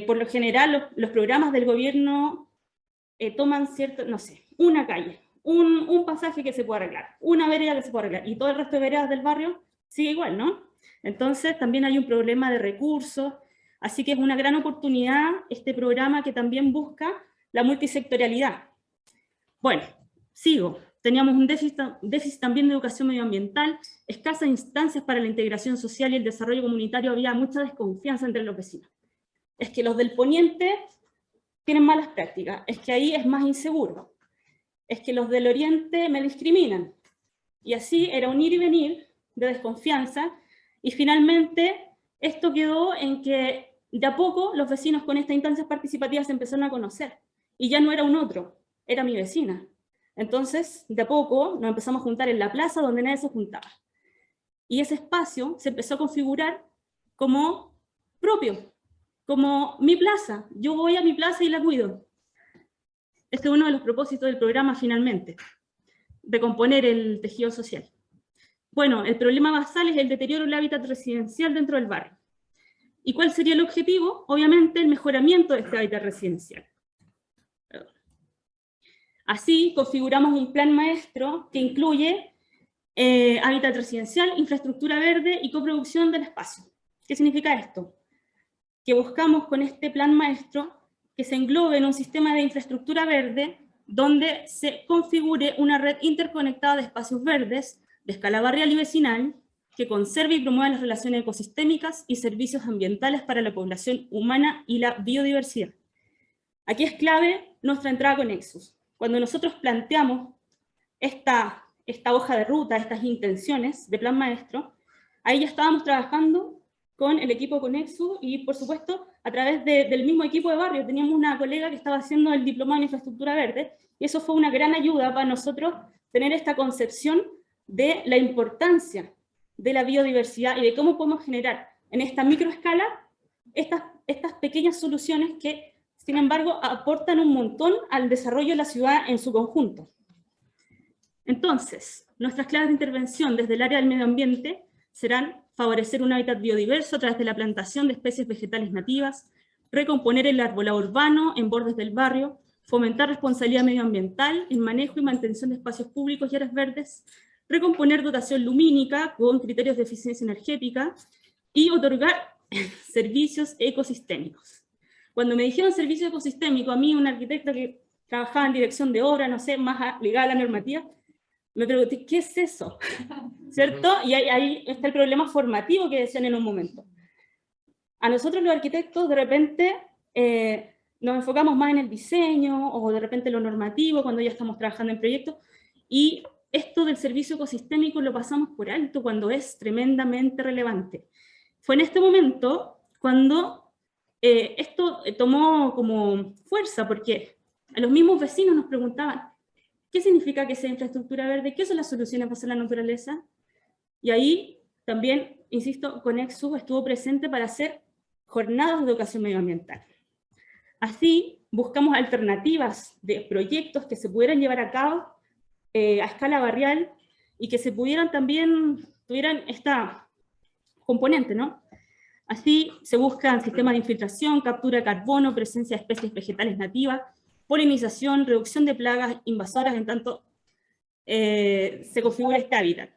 Por lo general los programas del gobierno toman cierto, no sé, una calle, un pasaje que se puede arreglar, una vereda que se puede arreglar, y todo el resto de veredas del barrio sigue igual, ¿no? Entonces también hay un problema de recursos, así que es una gran oportunidad este programa que también busca la multisectorialidad. Bueno, sigo. Teníamos un déficit también de educación medioambiental, escasas instancias para la integración social y el desarrollo comunitario, había mucha desconfianza entre los vecinos. Es que los del poniente tienen malas prácticas, es que ahí es más inseguro, es que los del oriente me discriminan. Y así era un ir y venir de desconfianza, y finalmente esto quedó en que de a poco los vecinos con estas instancias participativas se empezaron a conocer, y ya no era un otro, era mi vecina. Entonces, de a poco nos empezamos a juntar en la plaza donde nadie se juntaba. Y ese espacio se empezó a configurar como propio, como mi plaza. Yo voy a mi plaza y la cuido. Este es uno de los propósitos del programa finalmente, recomponer el tejido social. Bueno, el problema basal es el deterioro del hábitat residencial dentro del barrio. ¿Y cuál sería el objetivo? Obviamente el mejoramiento de este hábitat residencial. Así configuramos un plan maestro que incluye hábitat residencial, infraestructura verde y coproducción del espacio. ¿Qué significa esto? Que buscamos con este plan maestro que se englobe en un sistema de infraestructura verde donde se configure una red interconectada de espacios verdes de escala barrial y vecinal que conserve y promueva las relaciones ecosistémicas y servicios ambientales para la población humana y la biodiversidad. Aquí es clave nuestra entrada con Nexus. Cuando nosotros planteamos esta hoja de ruta, estas intenciones de plan maestro, ahí ya estábamos trabajando con el equipo Conexus y, por supuesto, a través del mismo equipo de barrio. Teníamos una colega que estaba haciendo el diplomado en infraestructura verde, y eso fue una gran ayuda para nosotros tener esta concepción de la importancia de la biodiversidad y de cómo podemos generar en esta microescala estas pequeñas soluciones que, sin embargo, aportan un montón al desarrollo de la ciudad en su conjunto. Entonces, nuestras claves de intervención desde el área del medio ambiente serán favorecer un hábitat biodiverso a través de la plantación de especies vegetales nativas, recomponer el arbolado urbano en bordes del barrio, fomentar responsabilidad medioambiental en manejo y mantención de espacios públicos y áreas verdes, recomponer dotación lumínica con criterios de eficiencia energética y otorgar servicios ecosistémicos. Cuando me dijeron servicio ecosistémico, a mí, un arquitecto que trabajaba en dirección de obra, no sé, más ligada a la normativa, me pregunté, ¿qué es eso? ¿Cierto? Y ahí está el problema formativo que decían en un momento. A nosotros los arquitectos de repente nos enfocamos más en el diseño o de repente lo normativo cuando ya estamos trabajando en proyectos, y esto del servicio ecosistémico lo pasamos por alto cuando es tremendamente relevante. Fue en este momento cuando esto tomó como fuerza, porque a los mismos vecinos nos preguntaban, ¿qué significa que sea infraestructura verde? ¿Qué son las soluciones para la naturaleza? Y ahí también, insisto, Conexus estuvo presente para hacer jornadas de educación medioambiental. Así, buscamos alternativas de proyectos que se pudieran llevar a cabo a escala barrial y que se pudieran también, tuvieran esta componente, ¿no? Así se buscan sistemas de infiltración, captura de carbono, presencia de especies vegetales nativas, polinización, reducción de plagas invasoras, en tanto se configura este hábitat.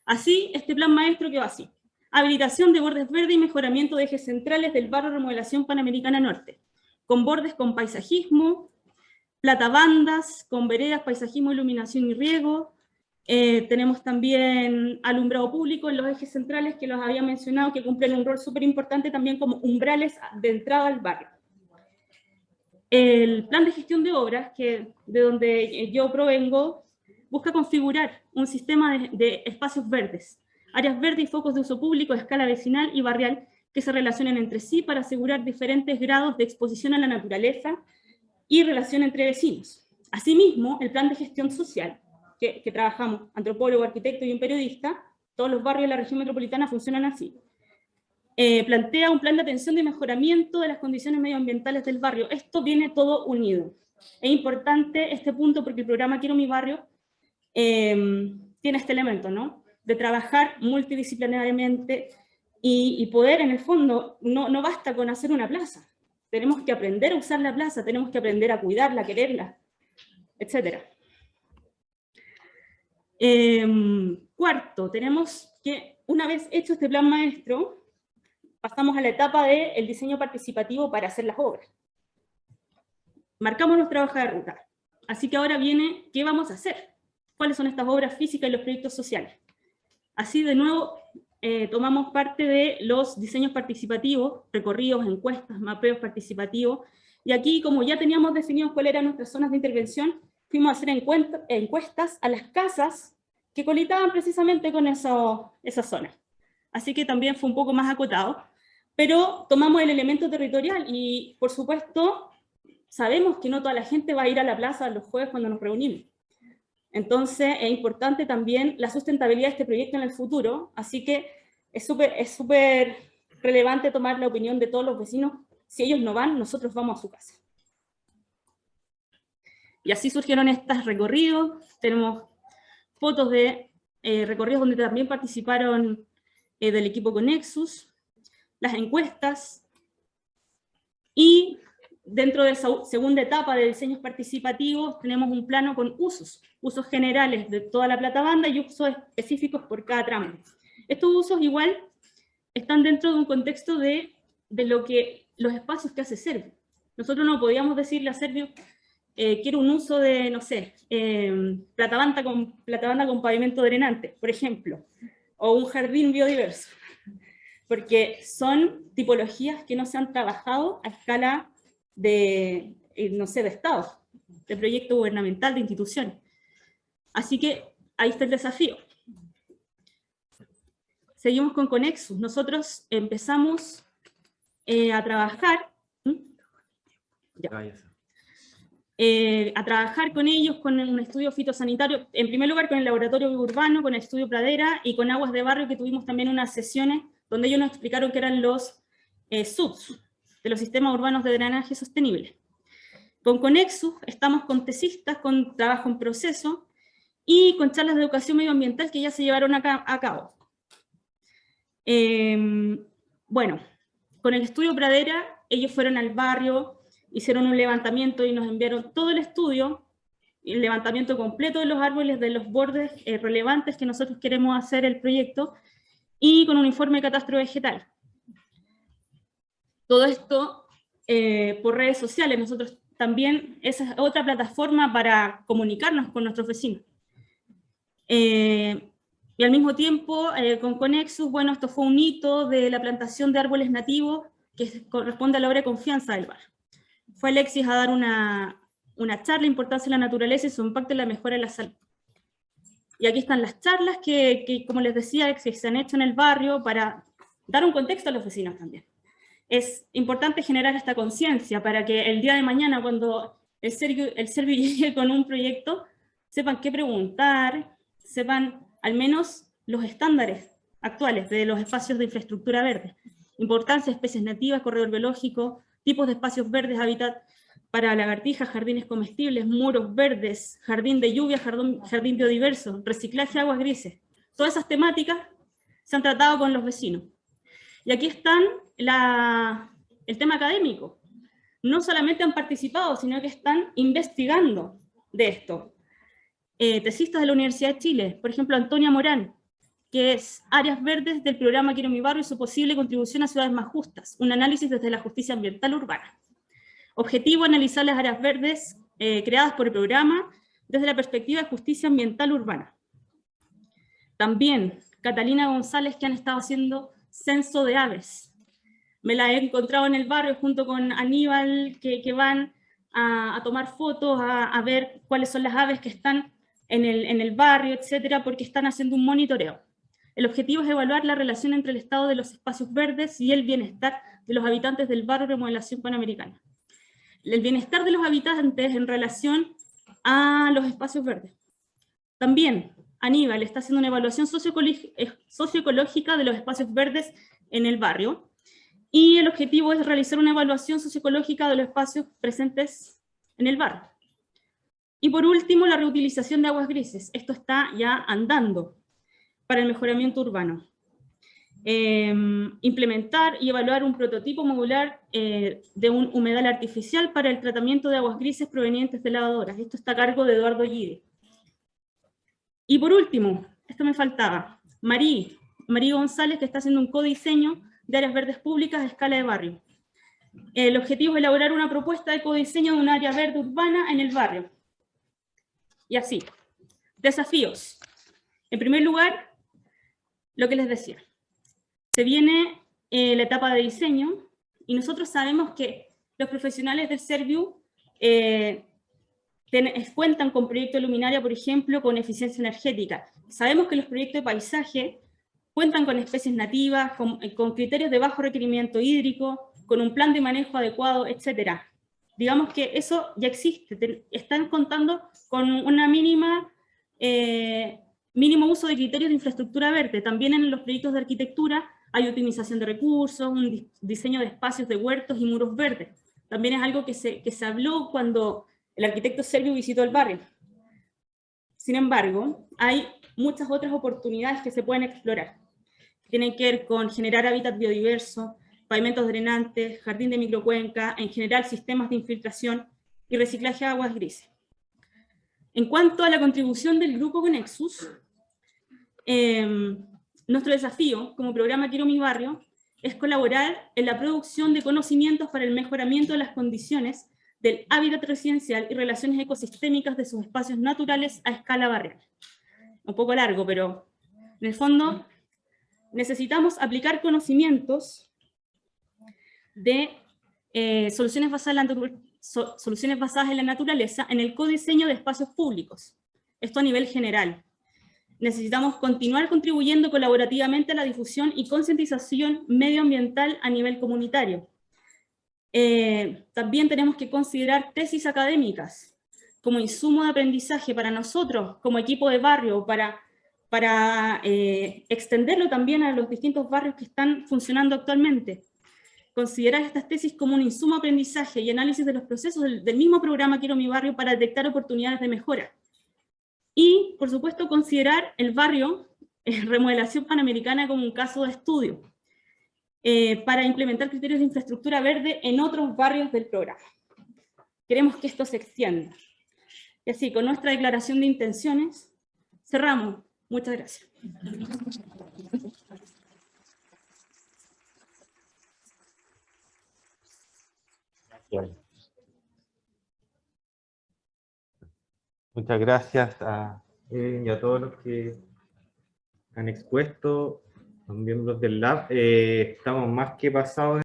Así, este plan maestro quedó así: habilitación de bordes verdes y mejoramiento de ejes centrales del barrio Remodelación Panamericana Norte, con bordes con paisajismo, platabandas, con veredas, paisajismo, iluminación y riego. Tenemos también alumbrado público en los ejes centrales que los había mencionado, que cumplen un rol súper importante también como umbrales de entrada al barrio. El plan de gestión de obras, que de donde yo provengo, busca configurar un sistema de espacios verdes, áreas verdes y focos de uso público a escala vecinal y barrial que se relacionen entre sí para asegurar diferentes grados de exposición a la naturaleza y relación entre vecinos. Asimismo, el plan de gestión social, que trabajamos, antropólogo, arquitecto y un periodista, todos los barrios de la región metropolitana funcionan así. Plantea un plan de atención de mejoramiento de las condiciones medioambientales del barrio. Esto viene todo unido. Es importante este punto porque el programa Quiero mi barrio tiene este elemento, ¿no? De trabajar multidisciplinariamente y poder, en el fondo, no basta con hacer una plaza. Tenemos que aprender a usar la plaza, tenemos que aprender a cuidarla, a quererla, etc. Cuarto, tenemos que, una vez hecho este plan maestro, pasamos a la etapa del diseño participativo para hacer las obras. Marcamos nuestra hoja de ruta. Así que ahora viene, ¿qué vamos a hacer? ¿Cuáles son estas obras físicas y los proyectos sociales? Así, de nuevo, tomamos parte de los diseños participativos, recorridos, encuestas, mapeos participativos, y aquí, como ya teníamos definido cuáles eran nuestras zonas de intervención, fuimos a hacer encuestas a las casas que colitaban precisamente con esa zona. Así que también fue un poco más acotado, pero tomamos el elemento territorial y, por supuesto, sabemos que no toda la gente va a ir a la plaza los jueves cuando nos reunimos. Entonces, es importante también la sustentabilidad de este proyecto en el futuro, así que es súper relevante tomar la opinión de todos los vecinos. Si ellos no van, nosotros vamos a su casa. Y así surgieron estos recorridos. Tenemos fotos de recorridos donde también participaron del equipo Conexus, las encuestas, y dentro de esa segunda etapa de diseños participativos tenemos un plano con usos generales de toda la platabanda y usos específicos por cada tramo. Estos usos igual están dentro de un contexto de los espacios que hace Servio. Nosotros no podíamos decirle a Servio, quiero un uso de, no sé, platabanda con pavimento drenante, por ejemplo, o un jardín biodiverso, porque son tipologías que no se han trabajado a escala de, no sé, de Estado, de proyecto gubernamental, de institución. Así que ahí está el desafío. Seguimos con Conexus. Nosotros empezamos a trabajar, a trabajar con ellos con un estudio fitosanitario, en primer lugar con el laboratorio urbano, con el estudio Pradera y con Aguas de Barrio, que tuvimos también unas sesiones donde ellos nos explicaron qué eran los SUDS, de los sistemas urbanos de drenaje sostenible. Con Conexus estamos con tesistas, con trabajo en proceso y con charlas de educación medioambiental que ya se llevaron a cabo. Bueno, con el estudio Pradera, ellos fueron al barrio, hicieron un levantamiento y nos enviaron todo el estudio, el levantamiento completo de los árboles, de los bordes relevantes que nosotros queremos hacer el proyecto, y con un informe de catastro vegetal. Todo esto por redes sociales. Nosotros también, esa es otra plataforma para comunicarnos con nuestros vecinos. Y al mismo tiempo, con Conexus, bueno, esto fue un hito de la plantación de árboles nativos que corresponde a la obra de confianza del barrio. Fue Alexis a dar una charla, Importancia de la naturaleza y su impacto en la mejora de la salud. Y aquí están las charlas que como les decía, que se han hecho en el barrio para dar un contexto a los vecinos también. Es importante generar esta conciencia para que el día de mañana, cuando el Servio llegue con un proyecto, sepan qué preguntar, sepan al menos los estándares actuales de los espacios de infraestructura verde. Importancia de especies nativas, corredor biológico, tipos de espacios verdes, hábitat para lagartijas, jardines comestibles, muros verdes, jardín de lluvia, jardín biodiverso, reciclaje de aguas grises. Todas esas temáticas se han tratado con los vecinos. Y aquí están el tema académico. No solamente han participado, sino que están investigando de esto. Tesistas de la Universidad de Chile, por ejemplo, Antonia Morán, que es Áreas Verdes del programa Quiero mi barrio y su posible contribución a ciudades más justas, un análisis desde la justicia ambiental urbana. Objetivo, analizar las áreas verdes creadas por el programa desde la perspectiva de justicia ambiental urbana. También Catalina González, que han estado haciendo censo de aves. Me la he encontrado en el barrio junto con Aníbal, que van a tomar fotos, a ver cuáles son las aves que están en el barrio, etcétera, porque están haciendo un monitoreo. El objetivo es evaluar la relación entre el estado de los espacios verdes y el bienestar de los habitantes del barrio Remodelación Panamericana. El bienestar de los habitantes en relación a los espacios verdes. También Aníbal está haciendo una evaluación socioecológica de los espacios verdes en el barrio, y el objetivo es realizar una evaluación socioecológica de los espacios presentes en el barrio. Y por último, la reutilización de aguas grises. Esto está ya andando para el mejoramiento urbano. Implementar y evaluar un prototipo modular de un humedal artificial para el tratamiento de aguas grises provenientes de lavadoras. Esto está a cargo de Eduardo Gide. Y por último, esto me faltaba, Marí González, que está haciendo un codiseño de áreas verdes públicas a escala de barrio. El objetivo es elaborar una propuesta de codiseño de un área verde urbana en el barrio. Y así. Desafíos. En primer lugar, lo que les decía. Se viene la etapa de diseño, y nosotros sabemos que los profesionales del Serviu cuentan con proyectos de luminaria, por ejemplo, con eficiencia energética. Sabemos que los proyectos de paisaje cuentan con especies nativas, con criterios de bajo requerimiento hídrico, con un plan de manejo adecuado, etc. Digamos que eso ya existe, están contando con una mínimo uso de criterios de infraestructura verde. También en los proyectos de arquitectura hay optimización de recursos, un diseño de espacios de huertos y muros verdes. También es algo que se habló cuando el arquitecto Serviu visitó el barrio. Sin embargo, hay muchas otras oportunidades que se pueden explorar. Tienen que ver con generar hábitat biodiverso, pavimentos drenantes, jardín de microcuenca, en general sistemas de infiltración y reciclaje de aguas grises. En cuanto a la contribución del grupo Conexus, nuestro desafío como programa Quiero mi barrio es colaborar en la producción de conocimientos para el mejoramiento de las condiciones del hábitat residencial y relaciones ecosistémicas de sus espacios naturales a escala barrial. Un poco largo, pero en el fondo necesitamos aplicar conocimientos de soluciones basadas en la naturaleza en el codiseño de espacios públicos. Esto a nivel general. Necesitamos continuar contribuyendo colaborativamente a la difusión y concientización medioambiental a nivel comunitario. También tenemos que considerar tesis académicas como insumo de aprendizaje para nosotros, como equipo de barrio, para extenderlo también a los distintos barrios que están funcionando actualmente. Considerar estas tesis como un insumo de aprendizaje y análisis de los procesos del mismo programa Quiero mi barrio para detectar oportunidades de mejora. Y, por supuesto, considerar el barrio Remodelación Panamericana como un caso de estudio para implementar criterios de infraestructura verde en otros barrios del programa. Queremos que esto se extienda. Y así, con nuestra declaración de intenciones, cerramos. Muchas gracias. Muchas gracias a y a todos los que han expuesto, los miembros del lab. Estamos más que pasados